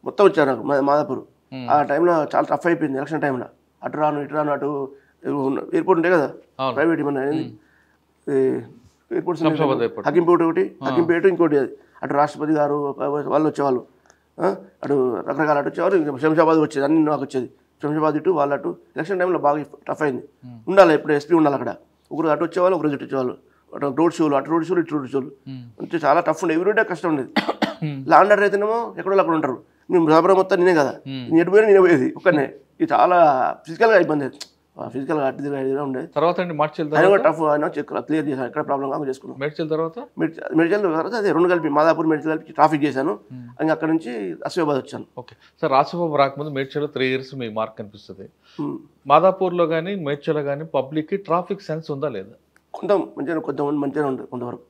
మొత్తం వచ్చాను నాకు మాదాపూర్. ఆ టైంలో చాలా టఫ్ అయిపోయింది ఎలక్షన్ టైంలో. అటు రాను ఇటు రాను, అటు ఎయిర్పోర్ట్ ఉంటాయి కదా ప్రైవేట్ ఏమన్నా ఎయిర్పోర్ట్స్, హకింపేట ఒకటి, హకింపేట ఇంకోటి, అది అటు రాష్ట్రపతి గారు వాళ్ళు వచ్చేవాళ్ళు, అటు రకరకాల అటు వచ్చేవారు. శంషాబాద్ వచ్చేది, అన్ని నాకు వచ్చేది. శంషాబాద్ ఇటు వాళ్ళు అటు. ఎలక్షన్ టైంలో బాగా టఫ్ అయింది. ఉండాలి ఎప్పుడు ఎస్పీ ఉండాలి అక్కడ. ఒకరు అటు వచ్చేవాళ్ళు, ఒకరోజు ఇటు వచ్చేవాళ్ళు. అటు రోడ్ షోలు, అటు రోడ్ షోలు, ఇటు రోడ్ షోలు అంటే చాలా టఫ్ ఉండేది. ఎవ్రీడే కష్టం ఉండేది. లా అండ్ ఆర్డర్ అయితేనేమో ఎక్కడో అక్కడ ఉంటారు. మేము సబరం మొత్తం నేనే కదా, నేను ఎటు పోయినా నేనే పోయేది ఒక్కనే. ఇది చాలా ఫిజికల్గా ఇబ్బంది, ఫిజికల్గా అట్టిగా ఉండేది. తర్వాత అండి మార్చిల్ టఫ్ అయినా క్లియర్ చేశాను. ఎక్కడ ప్రాబ్లం కాకుండా చేసుకున్నాను. మేడ్చల్ తర్వాత అదే 2 కలిపి మాదాపూర్ మేడ్చల్ కలిపి ట్రాఫిక్ చేశాను. ఇంకా అక్కడ నుంచి ఆసిఫాబాద్ వచ్చాను. ఓకే సార్, ఆసిఫాబాద్ రాకముందు మేడ్చల్లో 3 years మీ మార్క్ కనిపిస్తుంది. మాదాపూర్లో కానీ మేడ్చల్లో కానీ పబ్లిక్కి ట్రాఫిక్ సెన్స్ ఉందా లేదా? కొంతమంది మంచిగా ఉంటుంది. కొంతవరకు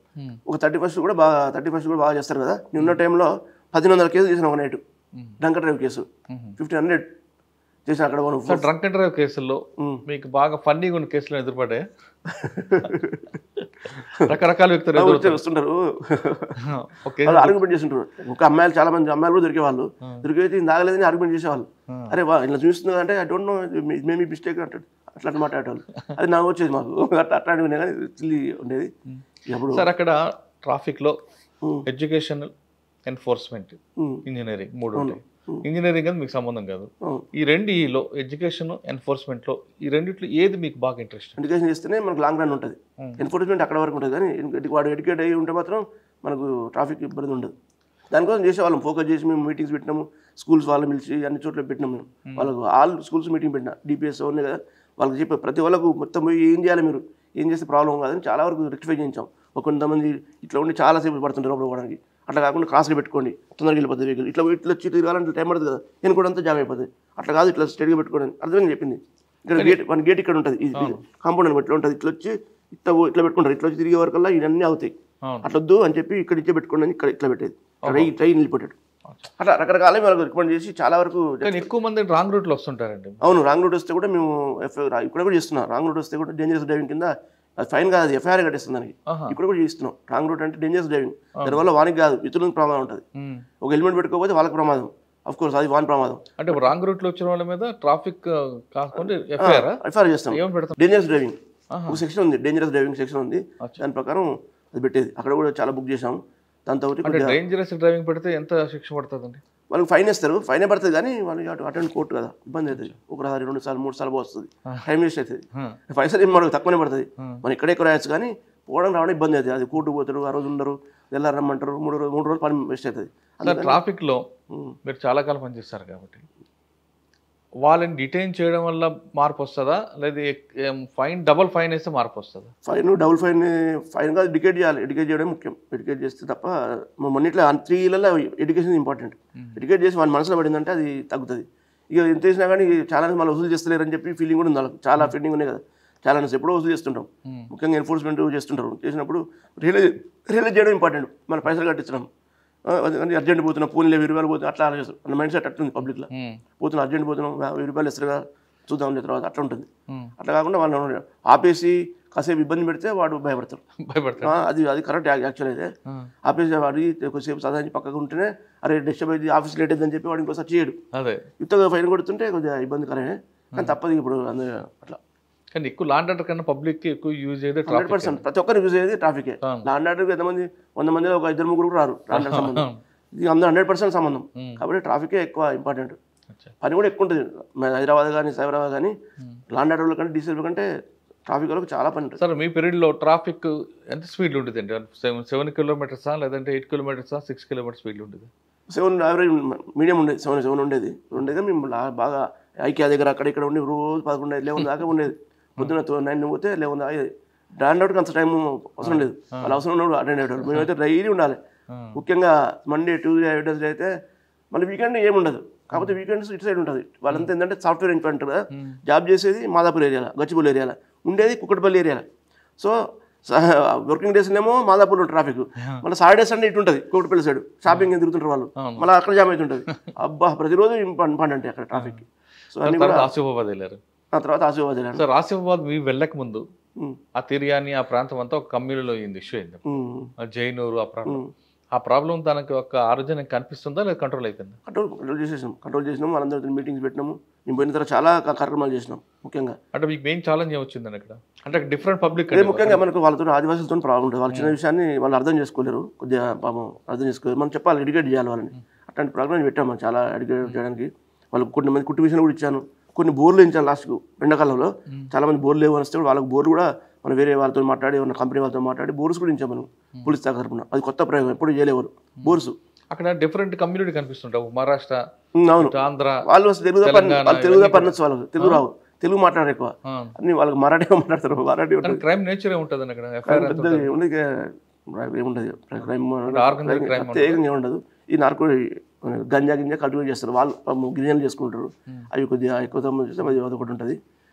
ఒక 31st కూడా బాగా చేస్తారు కదా. నిన్న టైంలో 1100 కేసులు చేసిన ఒక night. Drunk and drive case 1500 చేసిన అక్కడ. డ్రంక్ అండ్ డ్రైవ్ కేసుల్లో మీకు బాగా ఫన్నీగా ఉన్న కేసులు ఎదురుపడే రకరకాల వ్యక్తులు వస్తుంటారు, ఆర్గ్యుమెంట్ చేస్తుంటారు. ఒక అమ్మాయిలు, చాలా మంది అమ్మాయిలు కూడా దొరికేవాళ్ళు. దొరికైతే తాగలేదని ఆర్గ్యుమెంట్ చేసేవాళ్ళు. అరే ఇలా చూస్తుంది అంటే I don't know maybe mistake అంటాడు. అట్లా మాట్లాడేవాళ్ళు. అది నాకు వచ్చేది, మాకు అట్లాంటివి కానీ చిల్లి ఉండేది. సార్ అక్కడ ట్రాఫిక్లో ఎడ్యుకేషనల్, ఎన్ఫోర్స్మెంట్, ఇంజనీరింగ్ 3 ఉంటాయి. ఇంజనీరింగ్ అని మీకు సంబంధం కాదు. ఈ రెండిలో ఎడ్యుకేషన్, ఎన్ఫోర్స్మెంట్లో ఈ రెండిట్లో ఏది మీకు బాగా ఇంట్రెస్ట్? ఎడ్యుకేషన్ చేస్తేనే మనకు లాంగ్ రన్ ఉంటుంది. ఎన్ఫోర్స్మెంట్ అక్కడ వరకు ఉంటుంది. కానీ వాడు ఎడ్యుకేట్ అయ్యి ఉంటే మాత్రం మనకు ట్రాఫిక్ ఇబ్బంది ఉండదు. దానికోసం చేసేవాళ్ళం. ఫోకస్ చేసి మేము మీటింగ్స్ పెట్టినాము. స్కూల్స్ వాళ్ళు పిలిచి అన్ని చోట్ల పెట్టినాము. మేము వాళ్ళకు ఆల్ స్కూల్స్ మీటింగ్ పెట్టినా. డిపిఎస్ ఉన్నాయి కదా, వాళ్ళకి చెప్పి ప్రతి వాళ్ళకు మొత్తం పోయి ఏం చేయాలి, మీరు ఏం చేస్తే ప్రాబ్లం కాదని చాలా వరకు రెక్టిఫై చేయించాం. కొంతమంది ఇట్లా ఉండి చాలాసేపు పడుతుంటారు లోపల పోవడానికి. అట్లా కాకుండా క్రాస్గా పెట్టుకోండి, తొందరగా వెళ్ళిపోతుంది వెహికల్. ఇట్లా వచ్చి తిరగాలంటే టైం పడుతుంది కదా, నేను కూడా అంతా జామ్ అయిపోతుంది. అట్లా కాదు, ఇట్లా స్ట్రైట్గా పెట్టుకోండి. అర్థమని చెప్పింది. ఇక్కడ గేట్ ఇక్కడ ఉంటుంది, ఇది కాంపౌండ్ అని ఇట్లా ఉంటుంది. ఇట్లా వచ్చి ఇట్లా పెట్టుకుంటారు. ఇట్లా వచ్చి తిరిగే వరకల్లా ఇవన్నీ అవుతాయి. అట్లా వద్దు అని చెప్పి ఇక్కడ ఇచ్చే పెట్టుకోండి అని ఇక్కడ ఇట్లా పెట్టేది. ట్రైన్ నిలిపోయాడు. అట్లా రకరకాల వాళ్ళకి రికమెండ్ చేసి చాలా వరకు. ఎక్కువ మంది రాంగ్ రూట్లో వస్తుంటారండి. అవును, రాంగ్ రూట్ వస్తే కూడా మేము ఇక్కడ కూడా చేస్తున్నాం. రాంగ్ రూట్ వస్తే కూడా డేంజరస్ డ్రైవింగ్ కింద అది ఫైన్ కాదు, అది ఎఫ్ఐఆర్ కట్టేస్తుంది దానికి. ఇక్కడ కూడా చేస్తున్నాం. రాంగ్ రూట్ అంటే డేంజరస్ డ్రైవింగ్. దానివల్ల వానికి కాదు, ఇతరులకు ప్రమాదం ఉంటుంది. ఒక హెల్మెట్ పెట్టుకోకపోతే వాళ్ళకి ప్రమాదం. అఫ్ కోర్స్ అది వాని ప్రమాదం. అంటే రాంగ్ రూట్ లో వచ్చిన వాళ్ళ మీద ట్రాఫిక్ కాకుండా ఎఫ్ఐఆర్ చేస్తాం. డేంజరస్ డ్రైవింగ్ ఒక సెక్షన్ ఉంది, డేంజరస్ డ్రైవింగ్ సెక్షన్ ఉంది. దాని ప్రకారం అది పెట్టేది. అక్కడ కూడా చాలా బుక్ చేసాం. దాంతో డేంజరస్ డ్రైవింగ్ పెడితే ఎంత శిక్ష పడుతుందండి? వాళ్ళకి ఫైన్ వేస్తారు. ఫైనే పడుతుంది కానీ వాళ్ళకి అటెండ్ కోర్టు కదా, ఇబ్బంది అవుతుంది. ఒకసారి 2 సార్లు 3 సార్లు వస్తుంది, టైం వేస్ట్ అవుతుంది. పైసలు ఏం మనకు తక్కువనే పడుతుంది. మనం ఎక్కడెక్కడ రాయొచ్చు కానీ పోవడం రావడం ఇబ్బంది అవుతుంది. అది కోర్టు పోతారు, ఆ రోజు ఉండరు, వెళ్ళారు రమ్మంటారు, 3 రోజులు పని వేస్ట్ అవుతుంది. ట్రాఫిక్ లో మీరు చాలా కాలం పనిచేస్తారు కాబట్టి వాళ్ళని డిటైన్ చేయడం వల్ల మార్పు వస్తుందా, లేదా ఫైన్ డబుల్ ఫైన్ వేస్తే మార్పు వస్తుందా? ఫైన్ డబుల్ ఫైన్ కాదు, ఎడ్యుకేట్ చేయాలి. ఎడ్యుకేట్ చేయడం ముఖ్యం. ఎడ్యుకేట్ చేస్తే తప్ప మొన్నట్లో 3 ఇళ్ళలో ఎడ్యుకేషన్ ఇంపార్టెంట్. ఎడ్యుకేట్ చేసి వాళ్ళ మనసులో పడిందంటే అది తగ్గుతుంది. ఇక ఎంత చేసినా కానీ చాలా మళ్ళీ వసూలు చేస్తలేరని చెప్పి ఫీలింగ్ కూడా ఉంది వాళ్ళకి. చాలా ఫీలింగ్ ఉన్నాయి కదా, చాలా ఎప్పుడో వసూలు చేస్తుంటాం. ముఖ్యంగా ఎన్ఫోర్స్మెంట్ చేస్తుంటారు. చేసినప్పుడు రియలైజ్ చేయడం ఇంపార్టెంట్. మన పైసలు కట్టించడం, అర్జెంట్ పోతున్నాం, పోనీ 20 రూపాయలు పోతున్నాం, అట్లా ఆలోచిస్తాం. మన మైండ్ సెట్ అట్టుంది పబ్లిక్లో. పోతున్నాం, అర్జెంట్ పోతున్నాం, 1000 రూపాయలు ఇస్తారుగా చూద్దాం తర్వాత అట్లా ఉంటుంది. అట్లా కాకుండా వాళ్ళు ఆపేసి కాసేపు ఇబ్బంది పెడితే వాడు భయపడతారు. అది కరెక్ట్. యాక్చువల్ అయితే ఆపేసి వాడి కొద్దిసేపు చదివి పక్కకు ఉంటేనే అరే డిస్టర్బ్ అయింది, ఆఫీస్ లేట్ అయిందని చెప్పి వాడు ఇంకోసారి చేయడు. యుద్ధంగా ఫైన్ కొడుతుంటే కొద్దిగా ఇబ్బందికరమే, కానీ తప్పదు ఇప్పుడు. అట్లా కానీ ఎక్కువ లాండ్ ఆర్డర్ కన్నా పబ్లిక్కి ఎక్కువ యూజ్ అయ్యేది ట్రాఫిక్. 100% ప్రతి ఒక్కరు యూజ్ అయ్యేది ట్రాఫికే. లాండ్ ఆర్డర్కి ఎంతమంది 100 మందిలో ఒక 2-3 రారు లాండ్ ఆర్డర్ సంబంధం. ఇది అందరూ 100% సంబంధం. కాబట్టి ట్రాఫికే ఎక్కువ ఇంపార్టెంట్. పని కూడా ఎక్కువ ఉంటుంది. హైదరాబాద్ కానీ సైబరాబాద్ కానీ లాండ్ ఆర్డర్ల కంటే డీసీఎల్ కంటే ట్రాఫిక్ వరకు చాలా పని ఉంటుంది. సార్ మీ పీరియడ్లో ట్రాఫిక్ ఎంత స్పీడ్ ఉంటుంది అండి? 7 కిలోమీటర్సా లేదంటే 8 కిలోమీటర్సా 6 కిలోమీటర్ స్పీడ్ ఉంటుంది? 7 యావరేజ్ మీడియం ఉండేది. 7 ఉండేది. మేము బాగా ఐక్యా దగ్గర అక్కడ ఇక్కడ ఉండి రోజు 11, 11 దాకా ఉండేది. పొద్దున్న 9 పోతే 11 దాకా. ల్యాండ్ అవుట్కి అంత టైం అవసరం లేదు. వాళ్ళు అవసరం ఉన్నప్పుడు అటెండ్ అయ్యేవాళ్ళు. మేమైతే డైలీ ఉండాలి. ముఖ్యంగా మండే, ట్యూస్డే, వెడ్నెస్డే అయితే మళ్ళీ వీకెండ్ ఏముండదు. కాకపోతే వీకెండ్స్ ఇటు సైడ్ ఉంటుంది. వాళ్ళంతా ఏంటంటే సాఫ్ట్వేర్ ఇంజనీర్ కదా, జాబ్ చేసేది మాదాపూర్ ఏరియాలో, గచ్చిబౌలి ఏరియాలో, ఉండేది కుక్కటిపల్లి ఏరియాలో. సో వర్కింగ్ డేస్ ఏమో మాదాపూర్లో ట్రాఫిక్, మళ్ళీ సాటర్డే సండే ఇటు ఉంటుంది కుక్కటిపల్లి సైడ్. షాపింగ్ తిరుగుతుంటారు వాళ్ళు, మళ్ళీ అక్కడ జామ్ అవుతుంటుంది. అబ్బా ప్రతిరోజు ఇంపార్టెంట్ అక్కడ ట్రాఫిక్. సో అన్ని కూడా ఆసిఫాబాద్ వెళ్ళారు. తర్వాత ఆసిఫాబాద్ వెళ్ళారు. సార్ ఆసిఫాబాద్ మీ వెళ్ళక ముందు ఆ తిరియాని ఆ ప్రాంతం అంతా ఒక కమ్యూనిటీలో అయింది, ఇష్యూ అయింది. జైనూరు ఆ ప్రాంతం, ఆ ప్రాబ్లం తనకి ఒక ఆరోగ్యం కనిపిస్తుందా లేదా కంట్రోల్ అయిపోయింది? కంట్రోల్ చేసినాం. వాళ్ళందరితో మీటింగ్స్ పెట్టినాము. మేము పోయిన తర్వాత చాలా కార్యక్రమాలు చేసినాం. ముఖ్యంగా అంటే మీకు మెయిన్ ఛాలెంజ్ ఏమొచ్చిందని అక్కడ? అంటే డిఫరెంట్ పబ్లిక్ ముఖ్యంగా మనకు వాళ్ళతో ఆదివాసులతో ప్రాబ్లం ఉంటుంది. వాళ్ళ చిన్న విషయాన్ని వాళ్ళు అర్థం చేసుకోలేరు. కొద్దిగా పాపం అర్థం చేసుకోలేరు. మనం చెప్పాలి, ఎడ్యుకేట్ చేయాలి వాళ్ళని. అట్లాంటి ప్రోగ్రామ్ పెట్టాము మనం చాలా ఎడ్యుకేట్ చేయడానికి. వాళ్ళకి కొన్ని మంది కుట్టు మిషన్ కూడా ఇచ్చాను. కొన్ని బోర్లు ఇచ్చాను లాస్ట్కు. ఎండాకాలంలో చాలా మంది బోర్లు లేవు వస్తే వాళ్ళకి బోర్లు కూడా మనం వేరే వాళ్ళతో మాట్లాడి ఉన్న కంపెనీ వాళ్ళతో మాట్లాడి బోర్స్ కూడా ఇచ్చాం మనం పోలీస్ శాఖ తరపున. అది కొత్త ప్రయోగం, ఎప్పుడు చేయలేవారు బోర్స్. అక్కడ డిఫరెంట్ కమ్యూనిటీ కనిపిస్తుంటావు, మహారాష్ట్ర, అవును, ఆంధ్ర. వాళ్ళు తెలుగుగా పన్నొచ్చు, వాళ్ళకి తెలుగు రావు, తెలుగు మాట్లాడారు ఎక్కువ. అన్ని వాళ్ళకి మరాఠీ మాట్లాడతారు. మరాఠీ క్రైమ్ నేచర్ ఏముంటుంది అక్కడ? ఏముండదు క్రైమ్ ప్రత్యేకంగా ఏముండదు. ఈ నార్కో గంజా కల్టివేట్ చేస్తారు వాళ్ళు, గిరిజనులు చేసుకుంటారు. అవి కొద్దిగా ఎక్కువ సంబంధించి అది ఒకటి ఉంటుంది.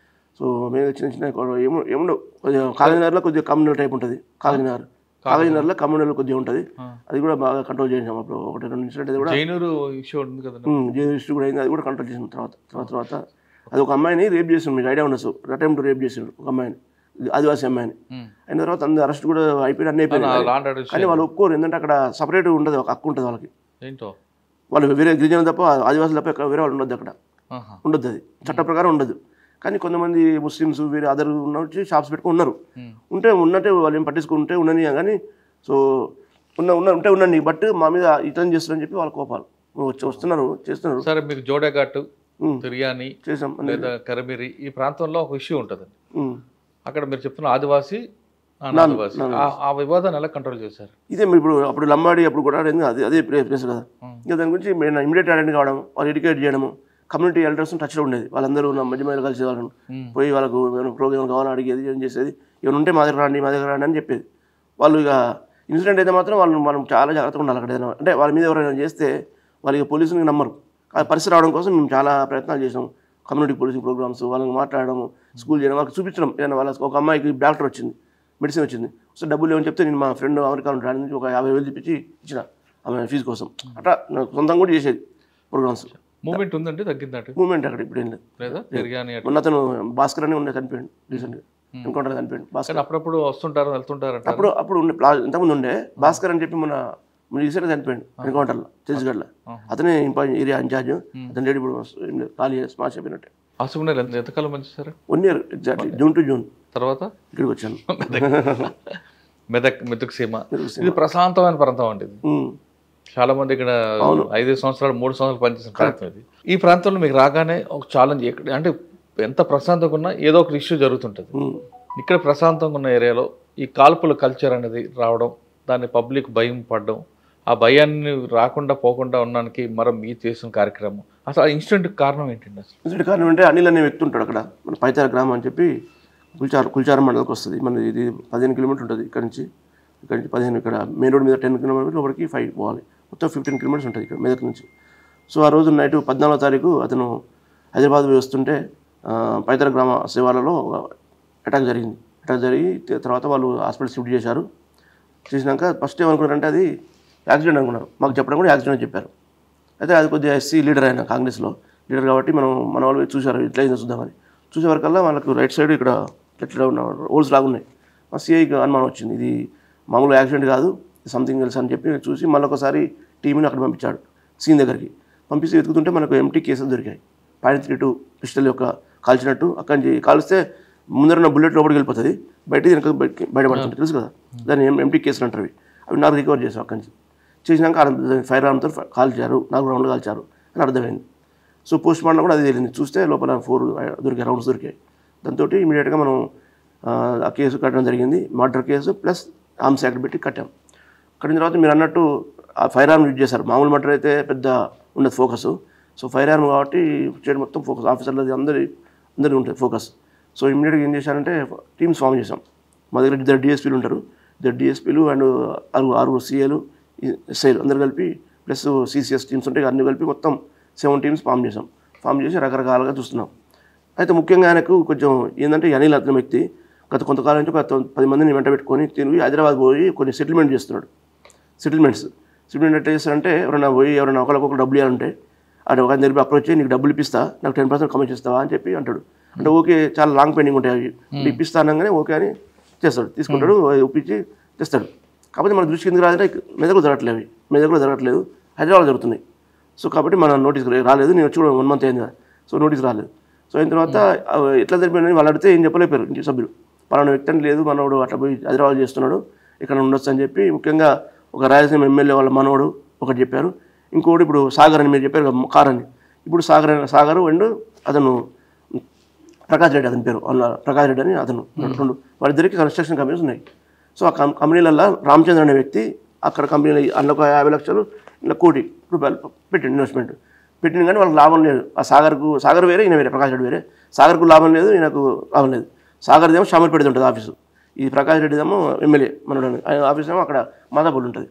సో మేము చిన్న చిన్న ఏముండవు. కాగజనగర్లో కొద్దిగా కమ్యూనల్ టైప్ ఉంటుంది. కాగజనగర్లో కమ్యూనల్ కొద్దిగా ఉంటుంది. అది కూడా బాగా కంట్రోల్ చేసాం. అప్పుడు 1-2 ఇన్సిడెంట్ అది కూడా జైనూరు ఇష్యూ ఉంది కదా, జైనూరు ఇష్యూ కూడా అయింది. అది కూడా కంట్రోల్ చేసిన తర్వాత అది ఒక అమ్మాయిని రేప్ చేసిండు. మీకు ఐడియా ఉండొచ్చు. అటెంప్ట్ రేప్ చేసిండు ఒక అమ్మాయిని, ఆదివాసీ అమ్మాయిని. అయిన తర్వాత అందరూ అరెస్ట్ కూడా అయిపోయి అన్నీ అయిపోయినాయి. కానీ వాళ్ళు ఒప్పుకోరు. ఎందుకంటే అక్కడ సపరేట్ ఉండదు, ఒక హక్కు ఉంటుంది వాళ్ళకి. వాళ్ళు వేరే గిరిజనులు తప్ప ఆదివాసులు తప్ప వేరే వాళ్ళు ఉండదు, అక్కడ ఉండదు. అది చట్ట ప్రకారం ఉండదు. కానీ కొంతమంది ముస్లిమ్స్ వేరే అదర్ వచ్చి షాప్స్ పెట్టుకుని ఉన్నారు. ఉన్నట్టే వాళ్ళు ఏం పట్టించుకుంటే ఉండని. కానీ సో ఉంటే ఉండండి, బట్ మా మీద ఇతను చేస్తున్నారని చెప్పి వాళ్ళ కోపాలు వస్తున్నారు, చేస్తున్నారు. సరే, మీకు జోడేఘాట్, తిరియాని చేసాం లేదా కరమిరి ఈ ప్రాంతంలో ఒక ఇష్యూ ఉంటుంది. అక్కడ మీరు చెప్తున్న ఆదివాసీ ఆ వివాదాన్ని ఎలా కంట్రోల్ చేశారు? ఇదే ఇప్పుడు అప్పుడు లంబాడి అప్పుడు కూడా అదే ప్లేస్ కదా. ఇంకా దాని గురించి మేము ఇమీడియట్ అటెండ్ కావడం, వాళ్ళు ఎడ్యుకేట్ చేయడము, కమ్యూనిటీ ఎల్డర్స్ టచ్లో ఉండేది. వాళ్ళందరూ మధ్య మధ్యలో కలిసి వాళ్ళని పోయి వాళ్ళకు ప్రోగ్రామ్ కావాలని అడిగేది, ఏం చేసేది. ఏమైనా ఉంటే మా దగ్గర రండి అని చెప్పేది. వాళ్ళు ఇక ఇన్సిడెంట్ అయితే మాత్రం మనం చాలా జాగ్రత్తగా ఉండాలి అక్కడ. ఏదైనా అంటే వాళ్ళ మీద ఎవరైనా చేస్తే వాళ్ళకి పోలీసుని నమ్మరు. ఆ పరిస్థితి రావడం కోసం మేము చాలా ప్రయత్నాలు చేసాం. కమ్యూనిటీ పోలీసింగ్ ప్రోగ్రామ్స్, వాళ్ళని మాట్లాడడం, స్కూల్ చేయడం, వాళ్ళకి చూపించడం. ఏదైనా వాళ్ళకి ఒక అమ్మాయికి డాక్టర్ వచ్చింది, మెడిసిన్ వచ్చింది, సో డబ్బులు ఏమని చెప్తే నేను మా ఫ్రెండ్ అమెరికా ఉంటాడు నుంచి ఒక 50,000 తెప్పించి ఇచ్చిన ఆమె ఫీజు కోసం. అట్లా సొంతంగా కూడా చేసేది ప్రోగ్రామ్స్. మూమెంట్ ఉందంటే తగ్గిందంటే మూమెంట్ అక్కడ ఇప్పుడు ఏం లేదు. మొన్న అతను భాస్కర్ అని ఉండే చనిపోయాడు రీసెంట్గా, ఎన్కౌంటర్ చనిపోయాడు భాస్కర్. అప్పుడప్పుడు వస్తుంటారు వెళ్తుంటారు. అప్పుడు ఇంతకుముందు ఉండే భాస్కర్ అని చెప్పి మన రీసెంట్గా చనిపోయాడు ఎన్కౌంటర్లో, ఛత్తీస్గఢ్లో. అతనే ఏరియా ఇన్ఛార్జ్. అతను లేడు ఇప్పుడు, ఖాళీ స్మాష్ అయిపోయినట్టే. ఎంతకాలం మంచి sir? 1 year exactly, June to June తర్వాత ఇక్కడికి వచ్చాను. మెదక్ సీమ ఇది ప్రశాంతమైన ప్రాంతం అండి. చాలా మంది ఇక్కడ 5 సంవత్సరాలు 3 సంవత్సరాలు పనిచేసిన ప్రాంతం ఇది. ఈ ప్రాంతంలో మీకు రాగానే ఒక ఛాలెంజ్ అంటే ఎంత ప్రశాంతంగా ఉన్నా ఏదో ఒక ఇష్యూ జరుగుతుంటుంది. ఇక్కడ ప్రశాంతంగా ఉన్న ఏరియాలో ఈ కాల్పుల కల్చర్ అనేది రావడం, దాన్ని పబ్లిక్ భయం పడడం, ఆ భయాన్ని రాకుండా పోకుండా ఉండడానికి మీరు చేసిన కార్యక్రమం, అసలు ఆ ఇన్సిడెంట్ కారణం ఏంటండి? అసలు ఇన్సిడెంట్ కారణం అంటే అనిల్ అనే వ్యక్తి ఉంటాడు అక్కడ. మన పైతార గ్రామం అని చెప్పి కుల్చారం మండలికి వస్తుంది. మన ఇది 15 కిలోమీటర్ ఉంటుంది ఇక్కడ నుంచి 15. ఇక్కడ మెయిన్ రోడ్ మీద 10 కిలోమీటర్లు, లోపలికి 5 పోవాలి. మొత్తం 15 కిలోమీటర్స్ ఉంటుంది ఇక్కడ మెదక్ నుంచి. సో ఆ రోజు నైట్ 14వ తారీఖు అతను హైదరాబాద్ వస్తుంటే పైతార గ్రామ శివార్లలో అటాక్ జరిగింది. అటాక్ జరిగి తర్వాత వాళ్ళు హాస్పిటల్ షిఫ్ట్ చేశారు. చేసినాక ఫస్ట్ ఏమనుకున్నారంటే అది యాక్సిడెంట్ అనుకున్నారు. మాకు చెప్పడం కూడా యాక్సిడెంట్ అని చెప్పారు. అయితే అది కొద్దిగా ఎస్సీ లీడర్ అయిన కాంగ్రెస్లో లీడర్ కాబట్టి మన వాళ్ళు చూశారు, ఇట్లా అయిందో చూద్దామని. చూసేవరకల్లా వాళ్ళకు రైట్ సైడ్ ఇక్కడ ఇట్లా ఉన్న హోల్స్ లాగా ఉన్నాయి. మా సిఐకి అనుమానం వచ్చింది, ఇది మామూలు యాక్సిడెంట్ కాదు, సంథింగ్ ఎల్స్ అని చెప్పి చూసి మళ్ళీ ఒకసారి టీంని అక్కడ పంపించాడు సీన్ దగ్గరికి. పంపిస్తే వెతుకుతుంటే మనకు ఎంటీ కేసులు దొరికాయి. .32 పిస్టల్ యొక్క కాల్చినట్టు. అక్కడి నుంచి కాల్స్తే ముందర బుల్లెట్ లోపలికి వెళ్ళిపోతుంది, బయటపడుతుంది, తెలుసు కదా, దాన్ని ఎంటీ కేసులు అంటారు. అవి 4 రికవర్ చేసాం అక్కడి నుంచి. చేసినాక ఫైర్ ఆర్మ్తో కాల్చారు, 4 రౌండ్లు కాల్చారు అని అర్థమైంది. సో పోస్ట్ మార్టం కూడా అది తెలియదు. చూస్తే లోపల 4 దొరికాయి, రౌండ్స్ దొరికాయి. దాంతో ఇమీడియట్గా మనం ఆ కేసు కట్టడం జరిగింది. Murder case plus arms act పెట్టి కట్టాం. కట్టిన తర్వాత మీరు అన్నట్టు ఆ ఫైర్ ఆర్మ్ యూజ్ చేశారు. మామూలు మర్డర్ అయితే పెద్ద ఉండదు ఫోకస్. సో ఫైర్ ఆర్మ్ కాబట్టి చేయడం మొత్తం ఫోకస్, ఆఫీసర్లది అందరికీ ఉంటుంది ఫోకస్. సో ఇమీడియట్గా ఏం చేశారంటే టీమ్స్ ఫామ్ చేసాం. మా దగ్గర 2 డిఎస్పీలు ఉంటారు, 2 డిఎస్పీలు అండ్ 6 సిఏలు, ఎస్ఐలు అందరు కలిపి ప్లస్ సిసిఎస్ టీమ్స్ ఉంటాయి, అన్ని కలిపి మొత్తం 7 టీమ్స్ ఫామ్ చేసాం. ఫామ్ చేసి రకరకాలుగా చూస్తున్నాం. అయితే ముఖ్యంగా ఆయనకు కొంచెం ఏంటంటే అనిల్ అతని వ్యక్తి కొంతకాలం నుంచి 10 మందిని వెంట పెట్టుకొని తిరిగి హైదరాబాద్ పోయి కొన్ని సెటిల్మెంట్ చేస్తున్నాడు. సెటిల్మెంట్ ఎట్లా చేస్తారంటే ఎవరైనా ఒకరికొకరు డబ్బులు ఇవ్వాలంటే అది ఒక దగ్గర అప్రోచ్ అయ్యి నీకు డబ్బులు ఇప్పిస్తా, నాకు 10% కమిషన్ ఇస్తావా అని చెప్పి అంటాడు. అంటే ఓకే, చాలా లాంగ్ పెండింగ్ ఉంటాయి అవి, ఇప్పిస్తా అనగానే ఓకే అని చేస్తాడు, తీసుకుంటాడు, ఒప్పించి తెస్తాడు. కాకపోతే మన దృష్టికి ఎందుకు రాదంటే మెదకులో జరగట్లేదు, అవి మెదకులో జరగట్లేదు, హైదరాబాద్ జరుగుతున్నాయి. సో కాబట్టి మన నోటీస్ రాలేదు. నేను వచ్చి కూడా 1 month అయింది కదా, సో నోటీస్ రాలేదు. సో అయిన తర్వాత ఎట్లా జరిపోయిందని వాళ్ళు అడిగితే ఏం చెప్పలేపారు ఇంటి సభ్యులు. పలానా వ్యక్తి అని లేదు, మనోడు అట్లా పోయి హైదరాబాద్ చేస్తున్నాడు, ఇక్కడ ఉండొచ్చు అని చెప్పి ముఖ్యంగా ఒక రాయలసీమ ఎమ్మెల్యే వాళ్ళ మనోడు ఒకటి చెప్పారు. ఇంకోటి ఇప్పుడు సాగర్ అని మీరు చెప్పారు కార్ అని, ఇప్పుడు సాగర్ అండ్ అతను ప్రకాష్ రెడ్డి, అతని పేరు ప్రకాష్ రెడ్డి అని అతను, 2 వాళ్ళిద్దరికి కన్స్ట్రక్షన్ కంపెనీస్ ఉన్నాయి. సో ఆ కంపెనీలలో రామచంద్ర అనే వ్యక్తి అక్కడ కంపెనీలో అందులో 50 లక్షలు ఇలా 1 కోటి రూపాయలు పెట్టిండు ఇన్వెస్ట్మెంట్ పెట్టింది. కానీ వాళ్ళకి లాభం లేదు. ఆ సాగర్ వేరే, ఈయన వేరే, ప్రకాష్ రెడ్డి వేరే. సాగర్కు లాభం లేదు, ఈయనకు లాభం లేదు. సాగర్దేమో షామర్పేట ఉంటుంది ఆఫీసు, ఈ ప్రకాష్ రెడ్డిదేమో ఎమ్మెల్యే మనోడు, ఆయన ఆఫీస్ ఏమో అక్కడ మాదాపూర్ ఉంటుంది.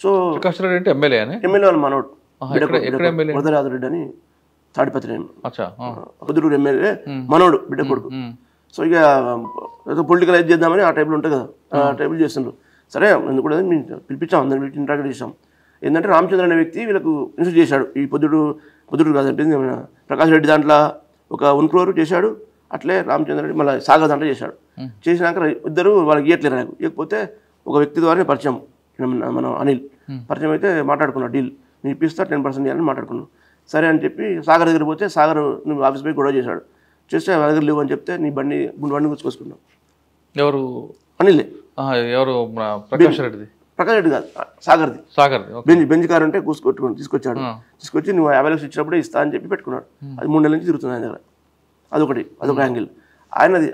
సో ప్రకాష్ రెడ్డి అంటే ఎమ్మెల్యే వాళ్ళ మనోడు వరదరాజు రెడ్డి అని తాడిపత్రి పొద్దుటూరు ఎమ్మెల్యే మనోడు బిడ్డ కొడుకు. సో ఇక ఏదో పొలిటికల్ అయితే చేద్దామని ఆ టైప్లో ఉంటుంది కదా, ఆ టైపులు చేస్తుండ్రు. సరే ఎందుకు కూడా పిలిపించాం, అందరిని పిలిచి ఇంటరాక్ట్ చేసాం. ఏంటంటే రామచంద్ర అనే వ్యక్తి వీళ్ళకు ఇన్సూర్ చేశాడు. ఈ పొద్దుటూరు కాదంటే ప్రకాష్ రెడ్డి దాంట్లో ఒక 1 crore చేశాడు, అట్లే రామచంద్ర రెడ్డి మళ్ళీ సాగర్ దాంట్లో చేశాడు. చేసినాక ఇద్దరు వాళ్ళకి ఇవ్వట్లేదు, నాకు ఇవ్వకపోతే ఒక వ్యక్తి ద్వారా పరిచయం, మన అనిల్ పరిచయం అయితే మాట్లాడుకున్నాడు, డీల్ నేను ఇప్పిస్తా 10% ఇవ్వాలని మాట్లాడుకున్నాను. సరే అని చెప్పి సాగర్ దగ్గర పోతే సాగర్ నువ్వు ఆఫీస్ పోయి గొడవ చేశాడు. చేస్తే వాళ్ళ దగ్గర లేవు అని చెప్తే నీ బండి గుర్తుకొసుకున్నావు. ఎవరు? అనిలే. ఎవరు? ప్రకాష్ రెడ్డి కాదు, సాగర్ది. బెంజ్ కారు అంటే తీసుకొచ్చాడు. తీసుకొచ్చి నువ్వు 50 లక్షలు ఇచ్చినప్పుడే ఇస్తా అని చెప్పి పెట్టుకున్నాడు. అది 3 నెలల నుంచి తిరుగుతుంది ఆయన దగ్గర. అదొక యాంగిల్. ఆయనది.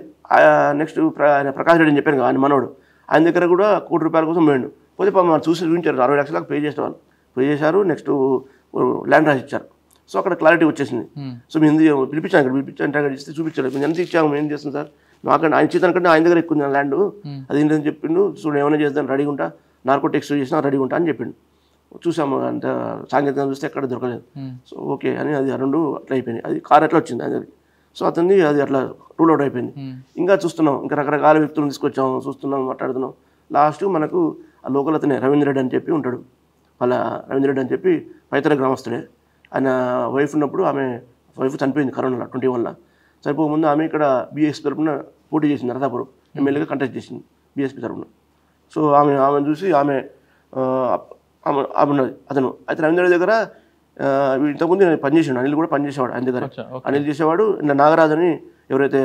నెక్స్ట్ ఆయన ప్రకాష్ రెడ్డి అని చెప్పాను కదా, ఆయన మనోడు, ఆయన దగ్గర కూడా 1 కోటి రూపాయల కోసం పోయిండు. పోతే మనం చూపించారు, 60 లక్షలకు పే చేసిన వాళ్ళు పే చేశారు. నెక్స్ట్ ల్యాండ్ రాసి ఇచ్చారు. సో అక్కడ క్లారిటీ వచ్చేసింది. సో మేము పిలిపించాను, ఇక్కడ పిలిపించాను, ఇంటర్వ్యూ ఇస్తే చూపించాడు, మేము ఎంత ఇచ్చాము, ఏం చేస్తాం సార్, మాకంటే ఆయన చేతనకంటే ఆయన దగ్గర ఎక్కువ ల్యాండ్, అది ఏంటని చెప్పిండు. చూడండి ఏమైనా చేద్దాం రెడీగా ఉంటా, నార్కోటిక్స్ చేసినా రెడీగా ఉంటా అని చెప్పిండు. చూసాము, అంత సాంకేతికంగా చూస్తే ఎక్కడ దొరకలేదు. సో ఓకే అని అది 2 అట్లా అయిపోయింది. అది కార్ ఎట్లా వచ్చింది ఆయన దగ్గరికి. సో అతన్ని అది అట్లా రూల్ అవుట్ అయిపోయింది. ఇంకా చూస్తున్నాం, ఇంకా రకరకాల వ్యక్తులను తీసుకొచ్చాము, చూస్తున్నాం, మాట్లాడుతున్నాం. లాస్ట్ మనకు ఆ లోకల్ అతనే రవీంద్ర రెడ్డి అని చెప్పి ఉంటాడు. వాళ్ళ రవీంద్ర రెడ్డి అని చెప్పి పైతర గ్రామస్తుడే. ఆయన వైఫ్ ఉన్నప్పుడు ఆమె వైఫ్ చనిపోయింది కరోనాలో 21లో. చనిపోకముందు ఆమె ఇక్కడ బీఎస్పీ తరఫున పోటీ చేసింది, రథాపురం ఎమ్మెల్యేగా కంటెస్ట్ చేసింది బీఎస్పీ తరఫున. సో ఆమెను చూసి ఆమె ఉన్నది అతను. అయితే రవీంద్ర రెడ్డి దగ్గర ఇంతకుముందు నేను పనిచేసాడు, అనిల్ కూడా పనిచేసేవాడు ఆయన దగ్గర. అనిల్ చేసేవాడు. నాగరాజు అని ఎవరైతే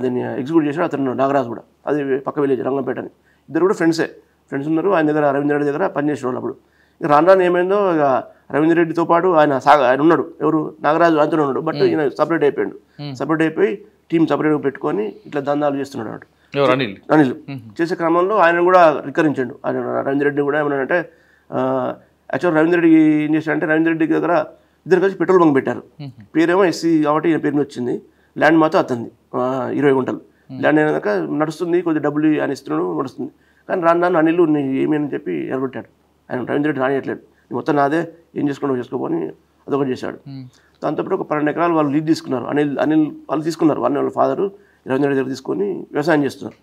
దీన్ని ఎగ్జిక్యూట్ చేశాడో అతను నాగరాజు కూడా, అది పక్క విలేజ్ రంగంపేట అని. ఇద్దరు కూడా ఫ్రెండ్స్ ఉన్నారు ఆయన దగ్గర, రవీంద్ర రెడ్డి దగ్గర పనిచేసేవాళ్ళు. అప్పుడు ఇక రాను ఏమైందో, ఇక రవీంద్ర రెడ్డితో పాటు ఆయన ఉన్నాడు, ఎవరు నాగరాజు ఆయనతో ఉన్నాడు. బట్ ఈయన సపరేట్ అయిపోయాడు. సపరేట్ అయిపోయి టీం సపరేట్గా పెట్టుకొని ఇట్లా దందాలు చేస్తున్నాడు అన్నట్టు అనిల్. చేసే క్రమంలో ఆయన కూడా రికరించాడు. ఆయన రవీంద్ర రెడ్డి కూడా ఏమన్నాడంటే, యాక్చువల్ రవీంద్ర రెడ్డి ఏం చేశాడంటే, రవీంద్ర రెడ్డి దగ్గర ఇద్దరు కలిసి పెట్రోల్ బంక్ పెట్టారు. పేరేమో ఎస్సీ కాబట్టి ఈయన పేరు వచ్చింది. ల్యాండ్ మాత్రం అతనిది 20 గుంటలు ల్యాండ్ అయినాక నడుస్తుంది, కొద్దిగా డబ్బులు ఆయన ఇస్తున్నాడు, నడుస్తుంది. కానీ రాను అనిల్ ఏమని చెప్పి ఎరగొట్టాడు. ఆయన రవీంద్ర రెడ్డి రానియట్లేదు, మొత్తం నాదే, ఏం చేసుకోపోని అదొకటి చేశాడు. దాంతోపాటు ఒక 12 ఎకరాలు వాళ్ళు లీడ్ తీసుకున్నారు. అనిల్ వాళ్ళు తీసుకున్నారు, వాళ్ళ ఫాదరు రవీంద్ర రెడ్డి దగ్గర తీసుకొని వ్యవసాయం చేస్తున్నారు.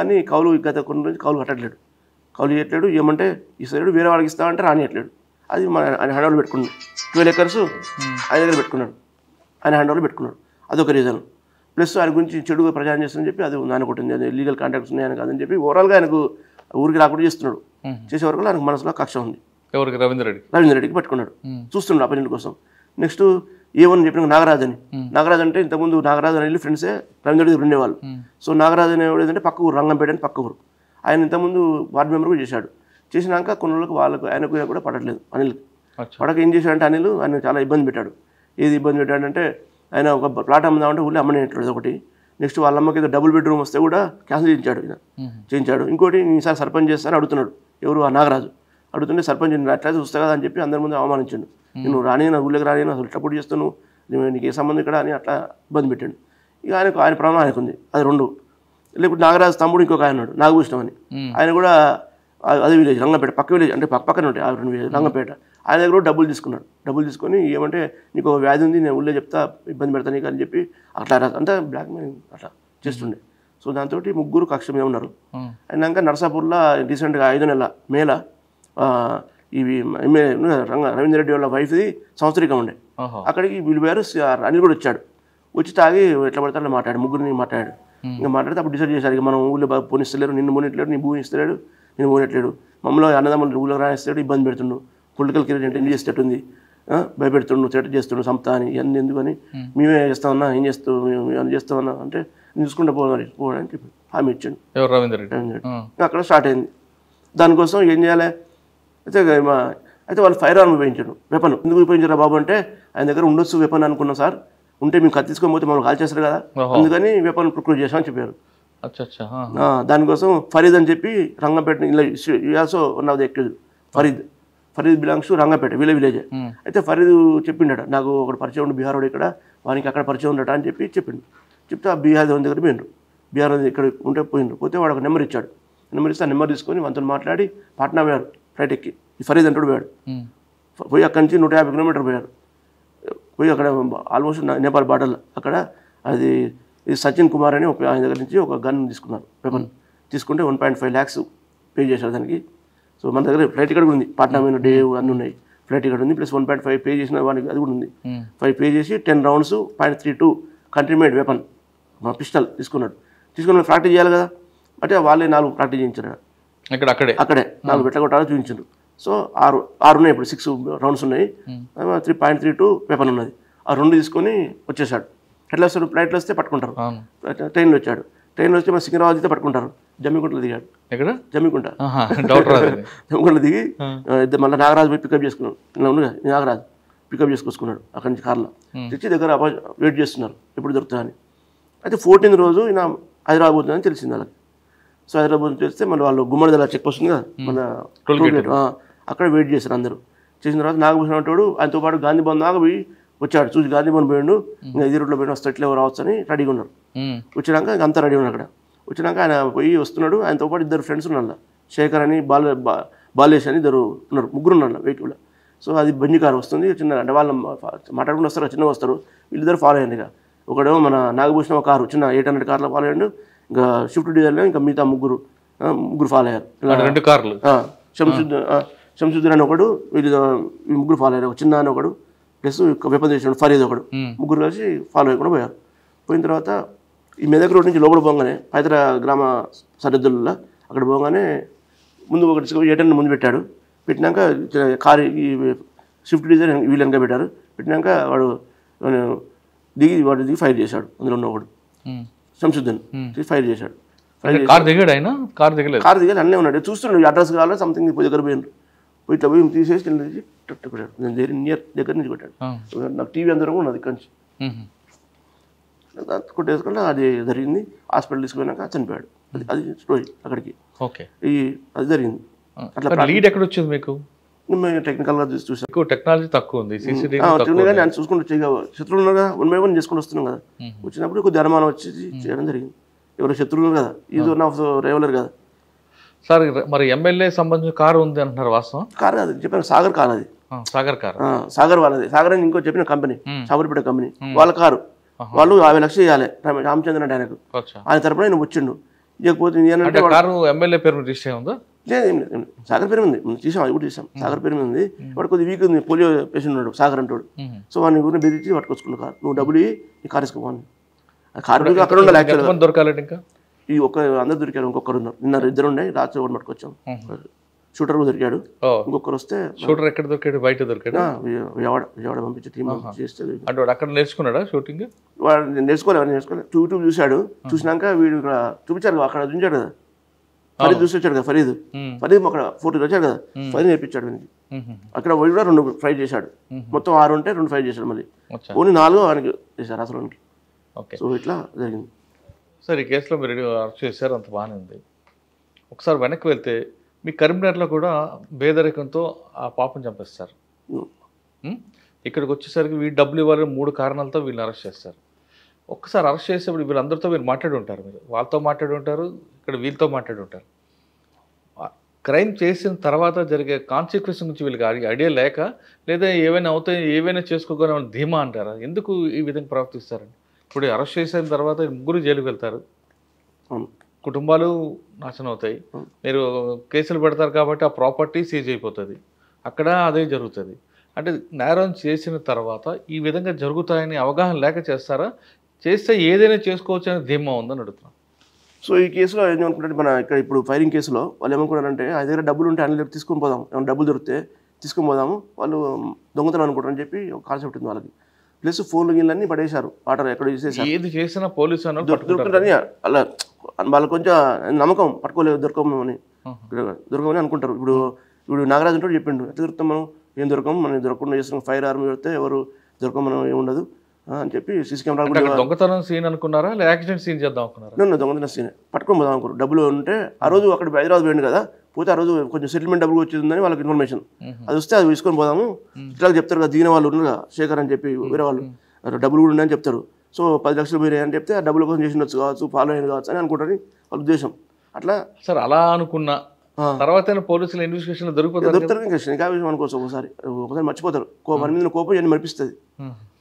కానీ కౌలు గత కొన్ని రోజులు కౌలు కట్టట్లేడు, కౌలు చేయట్లేడు. ఏమంటే ఇస్తాడు, వేరే వాళ్ళకి ఇస్తామంటే రానియట్లేడు. అది ఆయన హ్యాండ్ ఓవర్లో పెట్టుకున్నాడు. 12 acres ఆయన దగ్గర పెట్టుకున్నాడు, ఆయన హ్యాండ్ ఓవర్లో పెట్టుకున్నాడు. అదొక రీజన్. ప్లస్ ఆయన గురించి చెడుగా ప్రచారం చేస్తుందని చెప్పి అది ఆయన కొట్టింది, అది లీగల్ కాంటాక్ట్స్ ఉన్నాయని కాదని చెప్పి ఓవరాల్గా ఆయనకు ఊరికి రాకుండా చేస్తున్నాడు. చేసే వరకు ఆయనకు మనసులో కక్ష ఉంది. ఎవరికి? రవీంద్ర రెడ్డికి పెట్టుకున్నాడు, చూస్తున్నాడు అపరిణిల కోసం. నెక్స్ట్ ఏమని చెప్పిన నాగరాజ్ అని. నాగరాజ్ అంటే ఇంతకుముందు నాగరాజ్ అని వెళ్ళి ఫ్రెండ్సే రవీంద్ర దగ్గర ఉండేవాళ్ళు. సో నాగరాజ్ అనేవాడు ఏంటంటే పక్క ఊరు, రంగంపేట అని పక్క ఊరు. ఆయన ఇంతకుముందు వార్డు మెంబర్ కూడా చేశాడు. చేసినాక కొన్ని రోజులకు వాళ్ళకు ఆయనకు కూడా పడట్లేదు అనిల్. పడక ఏం చేశాడంటే అనిల్ ఆయన చాలా ఇబ్బంది పెట్టాడు. ఏది ఇబ్బంది పెట్టాడంటే ఆయన ఒక ప్లాట్ అమ్ముదామంటే ఊళ్ళో అమ్మనేట్లేదు ఒకటి. నెక్స్ట్ వాళ్ళ అమ్మకి ఏదో డబుల్ బెడ్రూమ్ వస్తే కూడా క్యాన్సిల్ చేయించాడు. ఇంకోటి ఈసారి సర్పంచ్ చేస్తారని అడుగుతున్నాడు. ఎవరు? ఆ నాగరాజు అడుగుతుంటే సర్పంచ్ అట్లయితే వస్తా కదా అని చెప్పి అందరి ముందు అవమానించాడు. నేను రాని, నా ఊళ్ళోకి రాని, అసలు సపోర్ట్ చేస్తాను, నీకు ఏ సంబంధం ఇక్కడ అని అట్లా ఇబ్బంది పెట్టాడు. ఇక ఆయన ప్రాణం ఆయనకు ఉంది. అది 2. లేకపోతే నాగరాజు తమ్ముడు ఇంకొక ఆయన ఉన్నాడు, నాగభూషణం అని. ఆయన కూడా అదే విలేజ్, రంగంపేట, పక్క విలేజ్, అంటే పక్కనే ఉంటాయి ఆ 2 విలేజ్, రంగంపేట. ఆయన దగ్గర కూడా డబ్బులు తీసుకున్నాడు. డబ్బులు తీసుకొని ఏమంటే నీకు ఒక వ్యాధి ఉంది, నేను ఊళ్ళో చెప్తా, ఇబ్బంది పెడతాను నీకు అని చెప్పి అట్లా అంటే బ్లాక్మెయిల్ అట్లా చేస్తుండే. సో దాంతో 3 కక్ష మీద ఉన్నారు. అయినాక నర్సాపూర్లో రీసెంట్గా 5 నెలల మేల ఇవి రవీంద్ర రెడ్డి వాళ్ళ వైఫ్ది సంవత్సరికం ఉండే. అక్కడికి వీళ్ళు పోయారు. అనిల్ కూడా వచ్చాడు. వచ్చి తాగి ఎట్లా పడతాడో మాట్లాడు, 3 మాట్లాడాడు. ఇంకా మాట్లాడితే అప్పుడు డిసైడ్ చేశారు, ఇక మనం ఊళ్ళో పోనిస్తలేరు, నిన్ను పోనిట్లేడు, నీ భూమి ఇస్తలేడు, నేను పోనిట్లేడు, మమ్మల్ని అన్నదమ్ములు ఊళ్ళో రానిస్తాడు, ఇబ్బంది పెడుతుండు, పొలిటికల్ కెరీర్ అంటే ఎంజాయ్ చేసేటట్టుంది, భయపెడుతుండు, థ్రెట్ చేస్తుండు, సంస్థ అని, ఇవన్నీ ఎందుకని మేమే చేస్తామన్నా, ఏం చేస్తామన్నా అంటే నేను చూసుకుంటూ పోవడానికి హామీ ఇచ్చాడు రవీంద్ర రెడ్డి. అక్కడ స్టార్ట్ అయింది. దానికోసం ఏం చేయాలి అయితే వాళ్ళు ఫైర్ ఆర్మ్ ఉపయోగించాడు, వెపన్. ఎందుకు ఉపయోగించారా బాబు అంటే ఆయన దగ్గర ఉండొచ్చు వెపన్ అనుకున్నాం సార్, ఉంటే మేము కత్తి తీసుకొని పోతే మమ్మల్ని కాల్ చేస్తారు కదా, అందుకని వెపన్ ప్రొక్యూర్ చేసామని చెప్పారు. దానికోసం ఫరీద్ అని చెప్పి Rangampet, also one of the accused Farid belongs to Rangampet, విలేజే. అయితే ఫరీద్ చెప్పిండట, నాకు ఒకటి పరిచయం ఉండి బీహార్ వాడు ఇక్కడ, వానికి అక్కడ పరిచయం ఉండట అని చెప్పిండు. చెప్తే ఆ బీహార్ దగ్గర పోయిండ్రు. బీహార్ ఇక్కడ ఉంటే పోతే వాడు ఒక నెంబర్ ఇచ్చాడు. నెంబర్ ఇస్తే ఆ నెంబర్ తీసుకొని వాళ్ళతో మాట్లాడి పాట్నా పోయారు. ఫ్లైట్ ఎక్కి ఈ ఫరీద్ అంటాడు పోయాడు. పోయి అక్కడి నుంచి 150 కిలోమీటర్ పోయారు. పోయి అక్కడ ఆల్మోస్ట్ నేపాల్ బార్డర్లో అక్కడ ఇది సచిన్ కుమార్ అని ఆయన దగ్గర నుంచి ఒక గన్ తీసుకున్నారు, వెపన్ తీసుకుంటే 1.5 lakhs పే చేశారు దానికి. సో మన దగ్గర ఫ్లైట్ టికెట్ కూడా ఉంది, పాట్నా మీద డే అన్నీ ఉన్నాయి, ఫ్లైట్ టికెట్ ఉంది, ప్లస్ 1.5 పే చేసిన వానికి అది కూడా ఉంది. 5 పే చేసి 10 rounds .32 కంట్రీ మేడ్ వెపన్ మా పిస్టల్ తీసుకున్నాడు. తీసుకున్న ప్రాక్టీస్ చేయాలి కదా, అంటే వాళ్ళే 4 ప్రాక్టీస్ చేయించారు. అక్కడే 4 బెట్ల కొట్టాలని చూపించారు. సో 6 ఉన్నాయి, ఇప్పుడు 6 rounds ఉన్నాయి, 3.32 వెపన్ ఉన్నది. ఆ 2 తీసుకొని వచ్చేసాడు. ఎట్లా వస్తాడు? ఫ్లైట్లో వస్తే పట్టుకుంటారు, ట్రైన్లో వచ్చాడు. ట్రైన్లో వచ్చి మన సికింద్రాబాద్ అయితే పట్టుకుంటారు. జమ్మికుంటలో దిగాడు. ఎక్కడ? జమ్మికుంట దిగి మళ్ళీ నాగరాజు పోయి పికప్ చేసుకున్నాడు. ఇలా నాగరాజు పికప్ చేసుకొచ్చుకున్నాడు అక్కడి నుంచి కార్లో తెచ్చి దగ్గర వెయిట్ చేస్తున్నారు ఎప్పుడు దొరుకుతుందని. అయితే 14th రోజు ఈయన హైదరాబాద్ పోతుందని తెలిసింది వాళ్ళకి. సో హైదరాబాద్ తెలిస్తే మళ్ళీ వాళ్ళు గుమ్మడిదల చెక్ పోస్ట్ ఉంది కదా మన టోల్గేట్, అక్కడ వెయిట్ చేశారు అందరూ. చేసిన తర్వాత నాగభూషణం అంటాడు ఆయనతో పాటు గాంధీ భవన్ దాకా పోయి వచ్చాడు. చూసి గాంధీ భవన్ పోయాడు, ఇంకా ఇదే రూట్లో పోయిన వస్తే ఎట్లా రావచ్చు అని రెడీగా ఉన్నారు. వచ్చినాక అంతా రెడీ ఉన్నారు. అక్కడ వచ్చినాక ఆయన పోయి వస్తున్నాడు. ఆయనతో పాటు 2 ఫ్రెండ్స్ ఉన్నారు, శేఖర్ అని బాలేష్ అని 2 ఉన్నారు, 3 ఉన్నారు వెహికల్లో. సో అది బండి కారు వస్తుంది, చిన్న అంటే వాళ్ళు మాట్లాడుకుని వస్తారు, చిన్నగా వస్తారు. వీళ్ళిద్దరు ఫాలో అయ్యండి. ఇక ఒకడేమో మన నాగభూషణం ఒక కారు చిన్న 800 కార్లో ఫాలో అయ్యాడు, ఇంకా స్విఫ్ట్ డిజైర్లో ఇంకా మిగతా ముగ్గురు ఫాలో అయ్యారు. 2 కార్లు శంసుద్దీన్ అని ఒకడు, వీళ్ళు 3 ఫాలో అయ్యారు. ఒక చిన్న అని ఒకడు ప్లస్ వెపన్ చేసిన ఫరీద్ ఒకడు, 3 కలిసి ఫాలో అయ్యకుండా పోయారు. పోయిన తర్వాత ఈ మెదక్ రోడ్ నుంచి లోపల పోగానే పైతర గ్రామ సరిహద్దుల్లో అక్కడ పోగానే ముందు ఒకటి 800 ముందు పెట్టాడు. పెట్టినాక కారు ఈ స్విఫ్ట్ డిజైర్ వీళ్ళు వెనక పెట్టారు. పెట్టినాక వాడు దిగి ఫైర్ చేశాడు. అందులో ఉన్నవాడు శంసుద్దీన్ ఫైర్ చేశాడు. కారు దిగాలి అన్నీ ఉన్నాడు. చూస్తున్నాడు అడ్రస్ కావాలో సంథింగ్ దగ్గర పోయినారు. పోయి ఇట్లా పోయి తీసేసి పెట్టాడు. నేను నియర్ దగ్గర నుంచి పెట్టాడు. నాకు టీవీ అందరం ఉన్నది ఇక్కడి నుంచి కొట్టేసుకుంటే అది జరిగింది. హాస్పిటల్ తీసుకుపోయినాక చనిపోయాడు. అది స్టోరీ అక్కడికి. అది జరిగింది. అట్లా లీడ్ ఎక్కడ వచ్చింది మీకు? టెక్నికల్గా చూసాను. టెక్నాలజీ తక్కువ ఉంది కానీ ఆయన చూసుకుంటూ శత్రువులు ఉన్నారు కదా, 1 by 1 చేసుకుంటూ వస్తున్నాం కదా. వచ్చినప్పుడు కొద్దిగా అనుమానం వచ్చి చేయడం జరిగింది. ఎవరు శత్రువులు కదా, ఇది వన్ ఆఫ్ రెవలర్ కదా సార్. మరి ఎమ్మెల్యే సంబంధించిన కారు ఉంది అంటున్నారు, వాస్తవం? కారు కాదు, చెప్పాను సాగర్ కారు. అది సాగర్ వాళ్ళది. సాగర్ అని ఇంకో చెప్పిన కంపెనీ, సాగర్పేట కంపెనీ వాళ్ళ కారు. వాళ్ళు 50 లక్షలు ఇవ్వాలి రామచంద్రన్ అంటే ఆయనకు. ఆయన తరపున ఆయన వచ్చిండు. ఇకపోతే ఎమ్మెల్యే పేరు రిజిస్టర్ ఉందా? లేదు, సాగర్ పేరు ఉంది. చూసాం, అది కూడా చూసాం. సాగర్ పేరు మీద ఉంది. వాడు కొద్దిగా వీక్ ఉంది, పోలియో పేషెంట్ ఉన్నాడు సాగర్ అంటాడు. సో వాడిని ఊరిని బెదిరించి పట్టుకొచ్చుకున్న కారు. నువ్వు డబ్బులు ఈ కారు వేసుకోవాలి. కారు అక్కడ ఉండాలి. యాక్చువల్గా దొరకాలి. ఇంకా ఈ అందరు దొరికారు, ఇంకొకరు ఉన్నారు. నిన్న 2 ఉన్నాయి, రాత్రి 1 పట్టుకొచ్చాం. షూటర్ కూడా దొరికాడు. ఓ ఇంకొకరు వస్తే షూటర్ ఎక్కడ దొరికాడు? బయట దొరికాడు. విజయవాడ పంపించి టీం చేస్తే అంటే వాడు అక్కడ నేర్చుకున్నాడా షూటింగ్? వాడు నేర్చుకోలేదు. యూట్యూబ్ చూశాడు. చూసినాక వీడు ఇక్కడ చూపించారు, అక్కడ చూపించాడు కదా, ఫరీద్ చూసి వచ్చాడు కదా, ఫరీద్ అక్కడ 40 వచ్చాడు కదా, ఫరీద్ నేర్పించాడు వీనికి. అక్కడ వీడు కూడా 2 ఫ్రై చేశాడు. మొత్తం 6 ఉంటే 2 ఫ్రై చేశాడు. మళ్ళీ ఓన్లీ 4 ఆయనకి చేశారు అసలు. ఓకే, సో ఇట్లా జరిగింది. సార్ ఈ కేసులో మీరు అరెస్ట్ చేశారు, అంత బాగానే ఉంది. ఒకసారి వెనక్కి వెళ్తే మీ కరీంనగర్లో కూడా పేదరికంతో ఆ పాపను చంపేస్తారు. ఇక్కడికి వచ్చేసరికి వీళ్ళు డబ్బులు ఇవ్వాలని 3 కారణాలతో వీళ్ళని అరెస్ట్ చేస్తారు. ఒక్కసారి అరెస్ట్ చేసేప్పుడు వీళ్ళందరితో మీరు మాట్లాడి ఉంటారు, మీరు వాళ్ళతో మాట్లాడి ఉంటారు, ఇక్కడ వీళ్ళతో మాట్లాడి ఉంటారు. క్రైమ్ చేసిన తర్వాత జరిగే కాన్సిక్వెన్స్ గురించి వీళ్ళకి ఐడియా లేక, లేదా ఏవైనా అవుతాయి ఏవైనా చేసుకోగలని ధీమా అంటారా? ఎందుకు ఈ విధంగా ప్రవర్తిస్తారండి? ఇప్పుడు అరెస్ట్ చేసిన తర్వాత 3 జైలుకి వెళ్తారు, కుటుంబాలు నాశనం అవుతాయి, మీరు కేసులు పెడతారు కాబట్టి ఆ ప్రాపర్టీ సీజ్ అయిపోతుంది, అక్కడ అదే జరుగుతుంది. అంటే నేరం చేసిన తర్వాత ఈ విధంగా జరుగుతాయని అవగాహన లేక చేస్తారా? చేస్తే ఏదైనా చేసుకోవచ్చు అనే ధీమా ఉందని అడుగుతున్నాను. సో ఈ కేసులో ఏమనుకుంటే, మన ఇక్కడ ఇప్పుడు ఫైరింగ్ కేసులో వాళ్ళు ఏమనుకున్నారంటే, ఆయన దగ్గర డబ్బులు ఉంటే ఆయన దగ్గర తీసుకొని పోదాం, ఏమైనా డబ్బులు దొరికితే తీసుకొని పోదాము, వాళ్ళు దొంగతనం అనుకుంటారని చెప్పి ఒక కాన్సెప్ట్ ఉంది వాళ్ళకి. ప్లస్ ఫోన్లు గిన్నెలన్నీ పడేశారు, ఆటలు ఎక్కడ చేసేసారు. ఏది చేసినా పోలీసు దొరుకుతుందని అలా వాళ్ళకి కొంచెం నమ్మకం, పట్టుకోలేదు దొరకమని అనుకుంటారు. ఇప్పుడు నాగరాజు ఉంటాడు చెప్పిండు, ఎట్లా దొరుకుతాం మనం, ఏం దొరకం, మనం దొరకకుండా చేస్తున్నాం, ఫైర్ ఆర్మీ పెడితే ఎవరు దొరకం, మనం ఏముండదు అని చెప్పి సీసీ కెమెరా దొంగతనం సీన్ అనుకున్నారా, యాక్సిడెంట్ సీన్ చేద్దాం అనుకున్నారా? దొంగతనం సీన్ పట్టుకొని పోదాం అనుకున్నారు. డబ్బులు ఉంటే ఆ రోజు అక్కడ హైదరాబాద్ పోయింది కదా, పోతే ఆ రోజు కొంచెం సెటిల్మెంట్ డబ్బులు వచ్చిందని వాళ్ళకి ఇన్ఫర్మేషన్, అది వస్తే అది తీసుకొని పోదాము. ఇట్లా చెప్తారు కదా, దిగిన వాళ్ళు ఉన్నారు శేఖర్ అని చెప్పి వేరే వాళ్ళు, డబ్బులు కూడా ఉన్నాయని చెప్తారు. సో 10 లక్షలు మీరు అని చెప్తే ఆ డబ్బుల కోసం చేసి కావచ్చు, ఫాలో అయిన కావచ్చు అని అనుకుంటారని వాళ్ళ ఉద్దేశం. అట్లా సార్ అలా అనుకున్నా తర్వాత పోలీసులు ఇన్వెస్టిగేషన్ దొరుకుతారు ఇంకా విషయం అనుకోవచ్చు. ఒకసారి మర్చిపోతారు, మన మీద కోపం ఇవన్నీ మరిపిస్తుంది,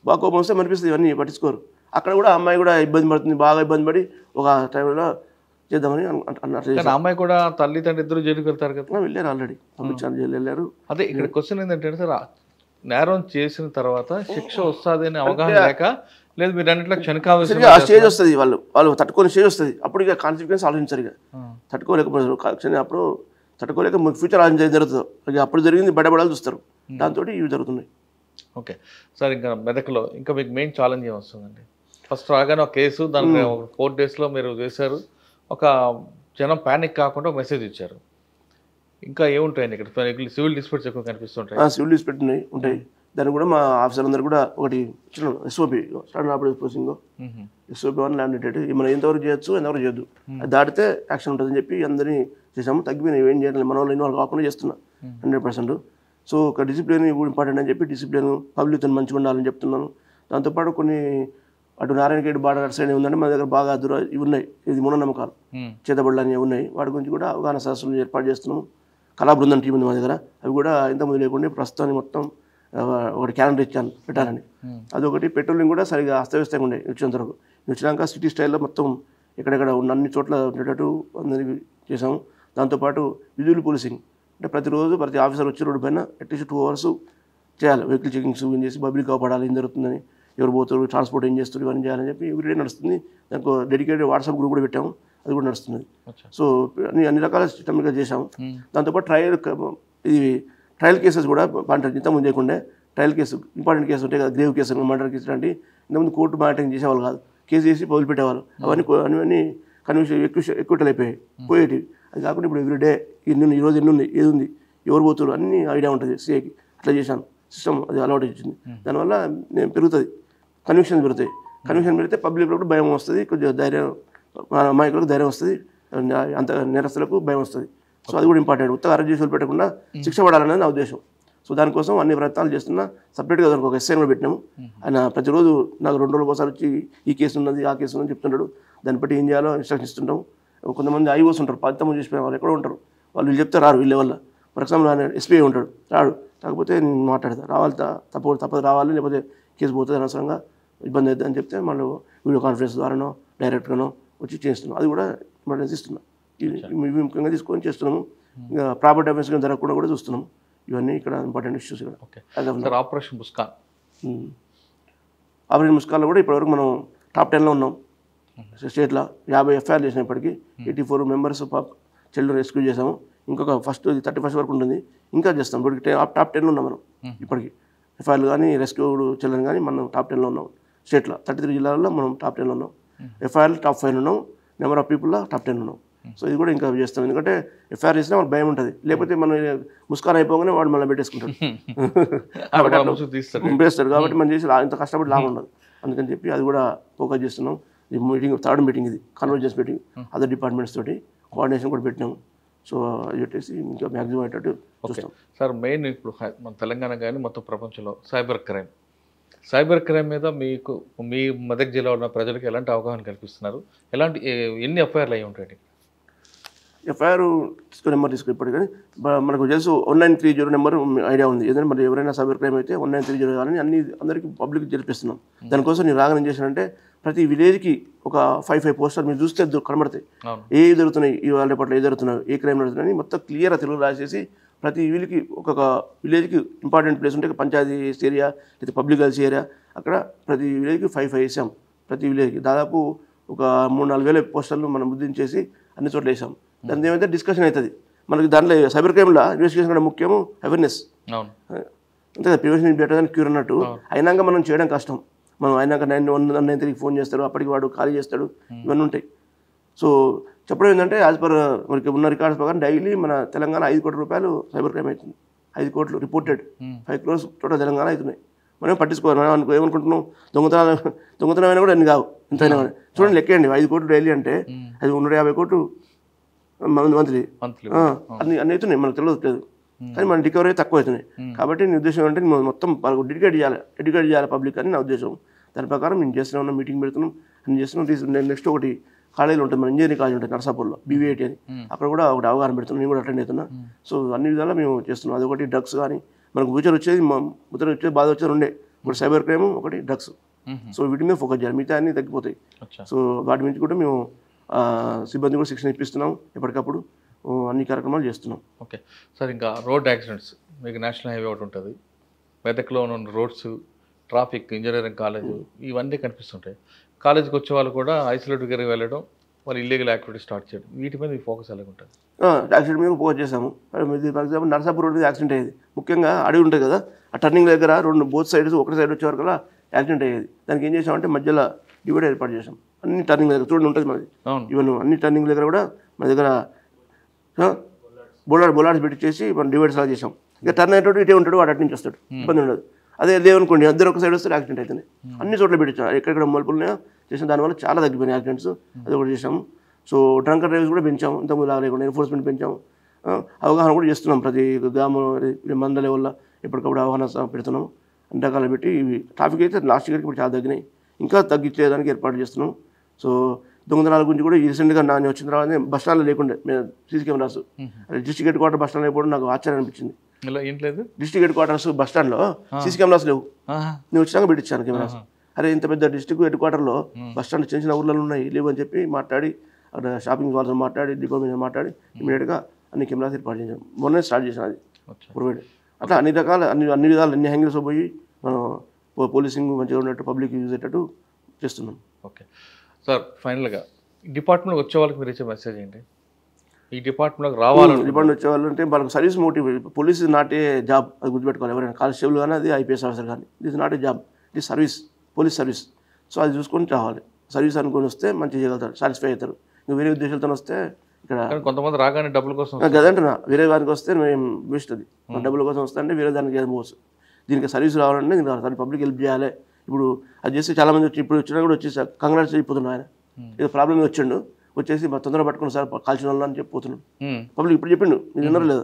బాగా కోపం వస్తే మరిపిస్తుంది, ఇవన్నీ పట్టించుకోరు. అక్కడ కూడా అమ్మాయి కూడా ఇబ్బంది పడుతుంది, బాగా ఇబ్బంది పడి ఒక టైంలో చేద్దామని అన్నారు. అమ్మాయి కూడా తల్లి తండ్రి ఇద్దరు జైలుకి వెళ్తారు కదా, వెళ్ళారు ఆల్రెడీ, పంపించారు, జైలు వెళ్ళారు. అదే ఇక్కడ క్వశ్చన్ ఏంటంటే సార్, నేరం చేసిన తర్వాత శిక్ష వస్తుంది అని అవగాహన లేక, లేదు మీరు అన్నిట్లో క్షణికావేశం ఆ స్టేజ్ వస్తుంది, వాళ్ళు తట్టుకునే స్టేజ్ వస్తుంది, అప్పుడు ఇక కాన్సిక్వెన్స్ ఆలోచించారు, ఇక తట్టుకోలేకపోతారు. అప్పుడు తట్టుకోలేక ఫ్యూచర్ ఆలోచించేది జరుగుతుంది, అప్పుడు జరిగింది బయటపడాలి చూస్తారు, దాంతో ఇవి జరుగుతున్నాయి. ఓకే సార్, ఇంకా మెదక్లో ఇంకా మీకు మెయిన్ ఛాలెంజ్ ఏం వస్తుందండి? ఫస్ట్ రాగానే ఒక కేసు, దానికి 4 daysలో మీరు చేశారు, ఒక జనం ప్యానిక్ కాకుండా మెసేజ్ ఇచ్చారు. ఇంకా ఏముంటాయండి ఇక్కడ? సివిల్ డిస్ప్యూట్స్ ఎక్కువ కనిపిస్తుంటాయి. సివిల్ డిస్ప్యూట్ ఉంటాయి, దాన్ని కూడా మా ఆఫీసర్లందరూ కూడా ఒకటి ఇచ్చిన ఎస్ఓపి, స్టాండర్డ్ ఆపరేటింగ్ ప్రొసీజింగ్, ఎస్ఓపి 1 ల్యాండేటెడ్, మనం ఎంతవరకు చేయొచ్చు ఎంతవరకు చేయొద్దు, అది దాటితే యాక్షన్ ఉంటుందని చెప్పి అందరినీ చేసాము. తగ్గిపోయినాయి, ఏం చేయాలి, మన వాళ్ళు ఇన్వాల్వ్ కాకుండా చేస్తున్నా 100%. సో ఒక డిసిప్లిన్ ఇంపార్టెంట్ అని చెప్పి డిసిప్లిన్ పబ్లిక్తో మంచిగా ఉండాలని చెప్తున్నాను. దాంతోపాటు కొన్ని అటు నారాయణగేట్ బార్డర్ సైడ్ ఉందంటే మన దగ్గర బాగా ఇవి ఉన్నాయి, ఇది మూఢనమ్మకాలు, చేతబడులు అనేవి ఉన్నాయి, వాటి గురించి కూడా అవగాహన సదస్సులు ఏర్పాటు చేస్తున్నాము. కళా బృందం టీం ఉంది మా దగ్గర, అవి కూడా ఇంతకుముందు లేకుండా ప్రస్తుతాన్ని మొత్తం ఒకటి క్యాలెండర్ ఇచ్చాను పెట్టాలని. అదొకటి. పెట్రోలింగ్ కూడా సరిగా అస్తవ్యస్తంగా ఉండే వచ్చినంత వరకు. వచ్చినాక సిటీ స్టైల్లో మొత్తం ఎక్కడెక్కడ ఉన్న అన్ని చోట్ల ఉండేటట్టు అందరికీ చేసాము. దాంతోపాటు విజువల్ పోలీసింగ్, అంటే ప్రతిరోజు ప్రతి ఆఫీసర్ వచ్చి రోడ్డు పైన అట్లీస్ట్ 2 hours చేయాలి, వెహికల్ చెకింగ్స్ ఏం చేసి పబ్లిక్ కాపాడాలి, ఏం జరుగుతుందని, ఎవరు పోతారు, ట్రాన్స్పోర్ట్ ఏం చేస్తారు, ఇవన్నీ చేయాలని చెప్పి ఎవ్రీడే నడుస్తుంది. దానికి డెడికేటెడ్ వాట్సాప్ గ్రూప్ కూడా పెట్టాము, అది కూడా నడుస్తుంది. సో అన్ని రకాల సిస్టమ్గా చేసాము. దాంతోపాటు ట్రయల్ కేసెస్ కూడా ఇంతకుముందు చేయకుండా ట్రయల్ కేసు, ఇంపార్టెంట్ కేసు ఉంటాయి కదా, గ్రేవ్ కేసు, మర్డర్ కేసు లాంటి ఇంతకుముందు కోర్టు మానిటరింగ్ చేసేవాళ్ళు కాదు, కేసు చేసి వదిలిపెట్టేవాళ్ళు. అవన్నీ కన్విషన్ ఎక్కువ అయిపోయాయి, పోయేటివి. అది కాకుండా ఇప్పుడు ఎవ్రీడే ఈరోజు ఎన్ని ఉంది, ఏది ఉంది, ఎవరు పోతారు అన్నీ ఐడియా ఉంటుంది సిఐకి. అట్లా చేశాను, సిస్టమ్ అది అలవాటు ఇచ్చింది. దానివల్ల నేను పెరుగుతుంది, కన్విక్షన్ పెరుగుతాయి. కన్విక్షన్ పెరిగితే పబ్లిక్లో కూడా భయం వస్తుంది, కొంచెం ధైర్యం, అమాయకులకు ధైర్యం వస్తుంది, అంత నేరస్తులకు భయం వస్తుంది. సో అది కూడా ఇంపార్టెంట్. ఉత్తగా అరెస్ట్ చేసి పెట్టకుండా శిక్ష పడాలనేది నా ఉద్దేశం. సో దానికోసం అన్ని ప్రయత్నాలు చేస్తున్నా. సపరేట్గా దానికి ఒక ఎస్ఐ కూడా పెట్టినాము. ఆయన ప్రతిరోజు నాకు 2 రోజులకు ఒకసారి వచ్చి ఈ కేసు ఉన్నది, ఆ కేసు ఉన్నది చెప్తుంటాడు. దాన్ని బట్టి ఏం చేయాలో ఇన్స్ట్రక్షన్ ఇస్తుంటాం. కొంతమంది ఐఓస్ ఉంటారు, 10 మంది చేసిపోయిన వాళ్ళు ఎక్కడో ఉంటారు, వాళ్ళు చెప్తే రారు వీళ్ళ వల్ల. ఫర్ ఎగ్జాంపుల్ ఎస్పీఐ ఉంటాడు, రాడు, కాకపోతే నేను మాట్లాడతాను, రావాలి, తప్పదు రావాలి, లేకపోతే కేసు పోతుంది, అనవసరంగా ఇబ్బంది అవుతుంది అని చెప్తే మళ్ళీ వీడియో కాన్ఫరెన్స్ ద్వారానో డైరెక్ట్గానో వచ్చి చేస్తున్నాం. అది కూడా ఇంపార్టెన్స్ ఇస్తున్నాం. ఇవి ముఖ్యంగా తీసుకొని చేస్తున్నాము. ఇంకా ప్రాపర్టీ అఫెన్స్గా జరగకుండా కూడా చూస్తున్నాము. ఇవన్నీ ఇక్కడ ఇంపార్టెంట్ ఇష్యూస్. ఇక్కడ ఆపరేషన్ ముస్కాన్, ఆపరేషన్ ముస్కాన్లో కూడా ఇప్పటివరకు మనం టాప్ 10లో ఉన్నాం స్టేట్లో. 50 FIR చేసినప్పటికీ 84 members చైల్డ్ రెస్క్యూ చేసాము. ఇంకొక ఫస్ట్ 31st వరకు ఉంటుంది. ఇంకా చేస్తాం. ఇప్పటికి టాప్ 10 ఉన్నాం మనం ఇప్పటికి. ఎఫ్ఐఆర్లు కానీ రెస్క్యూడ్ చిల్డ్రన్ కానీ మనం టాప్ 10లో ఉన్నాం. స్టేట్లో 33 జిల్లాల్లో మనం టాప్ 10లో ఉన్నాం. ఎఫ్ఐఆర్లు టాప్ 5 ఉన్నాం. నెంబర్ ఆఫ్ పీపుల్లో టాప్ 10 ఉన్నాం. సో ఇది కూడా ఇంకా చేస్తాం. ఎందుకంటే ఎఫ్ఐఆర్ చేసినా మనకు భయం ఉంటుంది. లేకపోతే మనం ముస్కాన్ అయిపోగానే వాడు మళ్ళీ పెట్టేసుకుంటాడు. పెట్టేస్తాడు. కాబట్టి మనం చేసి ఇంత కష్టపడి లాభం ఉండదు. అందుకని చెప్పి అది కూడా ఫోకస్ చేస్తున్నాం. ఈ మీటింగ్ 3rd మీటింగ్ ఇది కన్వర్జెన్స్ మీటింగ్ అదర్ డిపార్ట్మెంట్స్ తోటి కోఆర్డినేషన్ కూడా పెట్టినాము. సో అది పెట్టేసి ఇంకా మ్యాక్సిమం అయ్యేటట్టు చూస్తాం. సార్ మెయిన్ ఇప్పుడు మన తెలంగాణ కానీ మొత్తం ప్రపంచంలో సైబర్ క్రైమ్ మీద మీకు మీ మెదక్ జిల్లా ఉన్న ప్రజలకు ఎలాంటి అవగాహన కల్పిస్తున్నారు? ఎన్ని ఎఫ్ఐఆర్లు అయ్యి ఉంటాయి? ఎఫ్ఐఆర్ నెంబర్ తీసుకో ఇప్పటికీ కానీ మనకు తెలుసు 1930 నెంబర్ ఐడియా ఉంది. ఏదైనా మరి ఎవరైనా సైబర్ క్రైమ్ అయితే 1930 కానీ అందరికీ పబ్లిక్ జరిపిస్తున్నాం. దానికోసం నేను రాగానే ఏం చేశానంటే ప్రతి విలేజ్కి ఒక 5 పోస్టర్ మీరు చూస్తే కనబడతాయి. ఏ జరుగుతున్నాయి ఇవాళ రేపట్లో ఏ జరుగుతున్నాయి, ఏ క్రైమ్ జరుగుతున్నాయి మొత్తం క్లియర్గా తెలుగు రాసేసి ప్రతి వీళ్ళకి ఒక్కొక్క విలేజ్కి ఇంపార్టెంట్ ప్లేస్ ఉంటే పంచాయతీ ఏరియా లేదా పబ్లిక్ హెల్త్ ఏరియా అక్కడ ప్రతి విలేజ్కి 5 వేసాం. ప్రతి విలేజ్కి దాదాపు ఒక 3-4 వేల పోస్టర్లు మనం ముద్రించేసి అన్ని చోట్ల వేసాం. దాని ఏమైతే డిస్కషన్ అవుతుంది మనకి. దాంట్లో సైబర్ క్రైమ్లో ఇన్వెస్టిగేషన్ కూడా ముఖ్యము అవేర్నెస్. అంతే కదా, ప్రివెన్షన్ బెటర్ దాన్ క్యూర్ అన్నట్టు. అయినాక మనం చేయడం కష్టం. మనం అయినాక 993 ఫోన్ చేస్తాడు, అప్పటికి వాడు ఖాళీ చేస్తాడు, ఇవన్నీ ఉంటాయి. సో చెప్పడం ఏంటంటే యాజ్ పర్ మనకి ఉన్న రికార్డ్స్ ప్రకారం డైలీ మన తెలంగాణ 5 కోట్ల రూపాయలు సైబర్ క్రైమ్ అవుతుంది. 5 కోట్లు రిపోర్టెడ్, 5 crores టోటల్ తెలంగాణ అవుతున్నాయి. మనం పట్టించుకోవాలి. మనం ఏమనుకుంటున్నాం దొంగతనం అయినా కూడా అన్ని కావు ఇంతైనా కానీ. చూడండి లెక్కేయండి 5 కోట్లు డైలీ అంటే అది 150 కోట్లు మంత్లీ అన్ని అవుతున్నాయి. మనకు తెలియదు కానీ మన రికవరీ తక్కువ అవుతున్నాయి. కాబట్టి నీ ఉద్దేశం అంటే మొత్తం ఎడ్యుకేట్ చేయాలి పబ్లిక్ అని నా ఉద్దేశం. దాని ప్రకారం నేను చేస్తున్నాం, మీటింగ్ పెడుతున్నాం, అన్ని చేస్తున్నాం. నెక్స్ట్ ఒకటి కాలేజీలో ఉంటుంది, మన ఇంజనీరింగ్ కాలేజ్ ఉంటుంది నర్సాపూర్లో, BVIT అని. అక్కడ కూడా ఒకటి అవగాహన పెడుతున్నాం, నేను కూడా అటెండ్ అవుతున్నా. సో అన్ని విధాలా మేము చేస్తున్నాం. అదొకటి డ్రగ్స్ కానీ మనకు ఫ్యూచర్ వచ్చేది బాధ వచ్చేది 2. ఒకటి సైబర్ క్రైమ్, ఒకటి డ్రగ్స్. సో వీటి మీద ఫోకస్ చేయాలి, మిగతా అన్ని తగ్గిపోతాయి. సో వాటి నుంచి కూడా మేము సిబ్బంది కూడా శిక్షణ ఇప్పిస్తున్నాం, ఎప్పటికప్పుడు అన్ని కార్యక్రమాలు చేస్తున్నాం. ఓకే సార్, ఇంకా రోడ్ యాక్సిడెంట్స్ మీకు నేషనల్ హైవే ఒకటి ఉంటుంది, మెదక్లో ఉన్న రోడ్స్, ట్రాఫిక్, ఇంజనీరింగ్ కాలేజ్ ఇవన్నీ కనిపిస్తుంటాయి. కాలేజీకి వచ్చే వాళ్ళు కూడా ఐసోలేట్గా వెళ్ళడం, వాళ్ళు ఇల్లీగల్ యాక్టివిటీ స్టార్ట్ చేయడం, వీటి మీద మీ ఫోకస్ ఎలా ఉంటుంది? యాక్సిడెంట్ మీద ఫోకస్ చేసాము. ఫర్ ఎగ్జాంపుల్ నర్సాపూర్ రోడ్ మీద యాక్సిడెంట్ అయ్యేది. ముఖ్యంగా అడవి ఉంటుంది కదా, ఆ టర్నింగ్ దగ్గర బోత్ సైడ్స్ ఒకటి సైడ్ వచ్చే వరకు యాక్సిడెంట్ అయ్యేది. దానికి ఏం చేసామంటే మధ్యలో డివైడ్ ఏర్పాటు చేసాం. అన్ని టర్నింగ్ దగ్గర చూడండి ఉంటుంది మనది. ఈవెన్ అన్ని టర్నింగ్ దగ్గర కూడా మన దగ్గర బోలాడ్స్ పెట్టించేసి మనం డివైడ్స్ అలా చేసాం. ఇక టర్న్ అయ్యేటోడు ఇటే ఉంటాడు, వాడు అటు నుంచి వస్తాడు, ఇబ్బంది ఉండదు. అదే లేవనుకోండి అందరూ ఒక సైడ్ వస్తే యాక్సిడెంట్ అవుతుంది. అన్ని చోట్ల పెట్టించాం, ఎక్కడెక్కడ మలుపులున్నాయో చేసాం. దానివల్ల చాలా తగ్గిపోయినాయి యాక్సిడెంట్స్. అది ఒకటి చేసాము. సో డ్రంక్ అండ్ డ్రైవ్స్ కూడా పెంచాము, ఇంతకుముందు లాగా లేకుండా ఎన్ఫోర్స్మెంట్ పెంచాము. అవగాహన కూడా చేస్తున్నాం, ప్రతి గ్రామం మంద లెవెల్లో ఎప్పటికప్పుడు అవగాహన పెడుతున్నాం. అన్ని రకాలు పెట్టి ఇవి ట్రాఫిక్ అయితే లాస్ట్ ఇయర్కి ఇప్పుడు చాలా తగ్గినాయి, ఇంకా తగ్గించేదానికి ఏర్పాటు చేస్తున్నాం. సో దొంగతనాల గురించి కూడా రీసెంట్గా నేను వచ్చిన తర్వాత బస్ స్టాండ్లో లేకుండే మేము CC cameras, district head quarter bus stand అయిపోవడం నాకు ఆశ్చర్యం అనిపించింది. డిస్ట్రిక్ట్ హెడ్ క్వార్టర్స్ బస్ స్టాండ్లో సీసీ కెమెరాస్ లేవు. నేను వచ్చినాక పెట్టించాను కెమెరాస్. అరే ఇంత పెద్ద డిస్ట్రిక్ట్ హెడ్ క్వార్టర్లో బస్ స్టాండ్ చిన్న చిన్న ఊర్లలో ఉన్నాయి, లేవు అని చెప్పి మాట్లాడి అక్కడ షాపింగ్ వాళ్ళతో మాట్లాడి డిపో మీద మాట్లాడి ఇమీడియట్గా అన్ని కెమెరాస్ ఏర్పాటు చేసాం. మొన్నే స్టార్ట్ చేసాం అది ప్రొవైడ్. అట్లా అన్ని రకాల అన్ని విధాలు అన్ని హ్యాంగిల్స్ పోయి మనం పోలీసింగ్ మంచిగా ఉన్నట్టు పబ్లిక్ యూజ్ అయ్యేటట్టు చేస్తున్నాం. ఓకే సార్, ఫైనల్గా డిపార్ట్మెంట్ వచ్చే వాళ్ళకి మీరు ఇచ్చే మెసేజ్ ఏంటి? ఈ డిపార్ట్మెంట్లోకి రావాలి, డిపార్ట్మెంట్ వచ్చే వాళ్ళు అంటే వాళ్ళకి service motive. Police is not a job, అది గుర్తుపెట్టుకోవాలి. ఎవరైనా కానిస్టేబుల్ కానీ అది IPS ఆఫీసర్ కానీ it is not a job, it is service, police service. So అది చూసుకొని రావాలి. సర్వీస్ అనుకొని వస్తే మంచిగా చేయగలుగుతారు, సాటిస్ఫై అవుతారు. ఇంకా వేరే ఉద్దేశాలతో వస్తే ఇక్కడ కొంతమంది రాగానే డబ్బుల కోసం కదంటున్నా, వేరే దానికి వస్తే మేము వేస్ట్. అది డబ్బుల కోసం వస్తే అంటే వేరే దానికి పోవచ్చు. దీనికి సర్వీస్ రావాలంటే దాన్ని పబ్లిక్ హెల్ప్ చేయాలి. ఇప్పుడు అది చేస్తే చాలామంది వచ్చి ఇప్పుడు వచ్చినా కూడా వచ్చేసి కంగ్రాట్స్ అయిపోతున్నాడు. ఆయన ఏదో ప్రాబ్లం వచ్చిండు, వచ్చేసి తొందరగా పట్టుకుని సార్ కాల్చిన వాళ్ళు అని చెప్పిపోతున్నాడు. పబ్లిక్ ఇప్పుడు చెప్పిండు, మీరు విన్నారు లేదు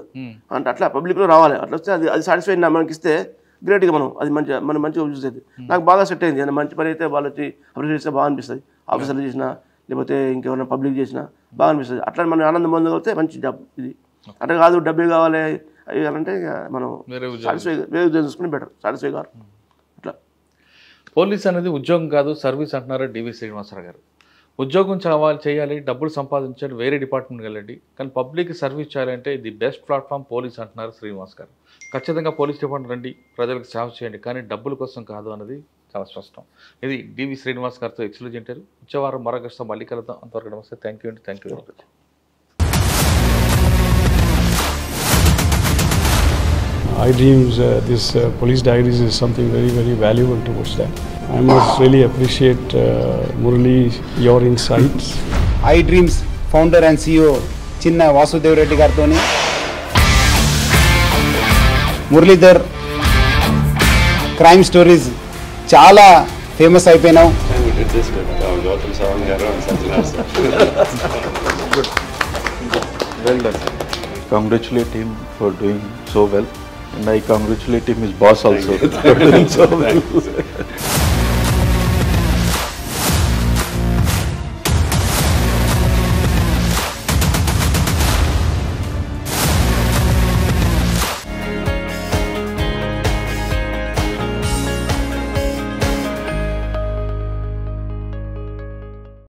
అంటే అట్లా పబ్లిక్లో రావాలి. అట్లా వస్తే అది సాటిస్ఫై మనకి ఇస్తే గ్రేట్గా మనం అది మనం మంచిగా యూజ్ అవుతుంది. నాకు బాగా సెట్ అయింది. మంచి పని అయితే వాళ్ళు వచ్చి అప్రిషియేట్ చేస్తే బాగా అనిపిస్తుంది. ఆఫీసర్లు చేసినా లేకపోతే ఇంకెవరైనా పబ్లిక్ చేసినా బాగా అనిపిస్తుంది. అట్లా మనం ఆనందం పొందగలిగితే మంచి జాబ్ ఇది. అట్లా కాదు డబ్బే కావాలి అంటే మనం సాటిస్ఫై వేరే ఉద్యోగం చూసుకుని బెటర్, సాటిస్ఫై కాదు. అట్లా పోలీస్ అనేది ఉద్యోగం కాదు, సర్వీస్ అంటున్నారు DV శ్రీనివాసరావు గారు. ఉద్యోగం చేయాలి, డబ్బులు సంపాదించాలి, వేరే డిపార్ట్మెంట్కి వెళ్ళండి, కానీ పబ్లిక్ సర్వీస్ చేయాలంటే ది బెస్ట్ ప్లాట్ఫామ్ పోలీస్ అంటున్నారు శ్రీనివాస్ గారు. ఖచ్చితంగా పోలీస్ డిపార్ట్మెంట్ రండి, ప్రజలకు సేవ చేయండి, కానీ డబ్బుల కోసం కాదు అన్నది చాలా స్పష్టం. ఇది DV శ్రీనివాస్ గారితో ఎక్స్క్లూజివ్ ఇంటర్వ్యూ. వచ్చే వారం మరొక మళ్ళీ కలుద్దాం. అంతవరకు నమస్తే. థ్యాంక్ యూ అండి. Thank you very much. I dreams, this police diaries is something very, very valuable towards that. I must really appreciate Murali, your insights. I dreams founder and CEO చిన్న వాసుదేవ్ రెడ్డి గారితో మురళీధర్ క్రైమ్ స్టోరీస్ చాలా famous అయిపోయినావు. Well done. Congratulate him for doing so well, and I congratulate him, his boss also, for doing so well.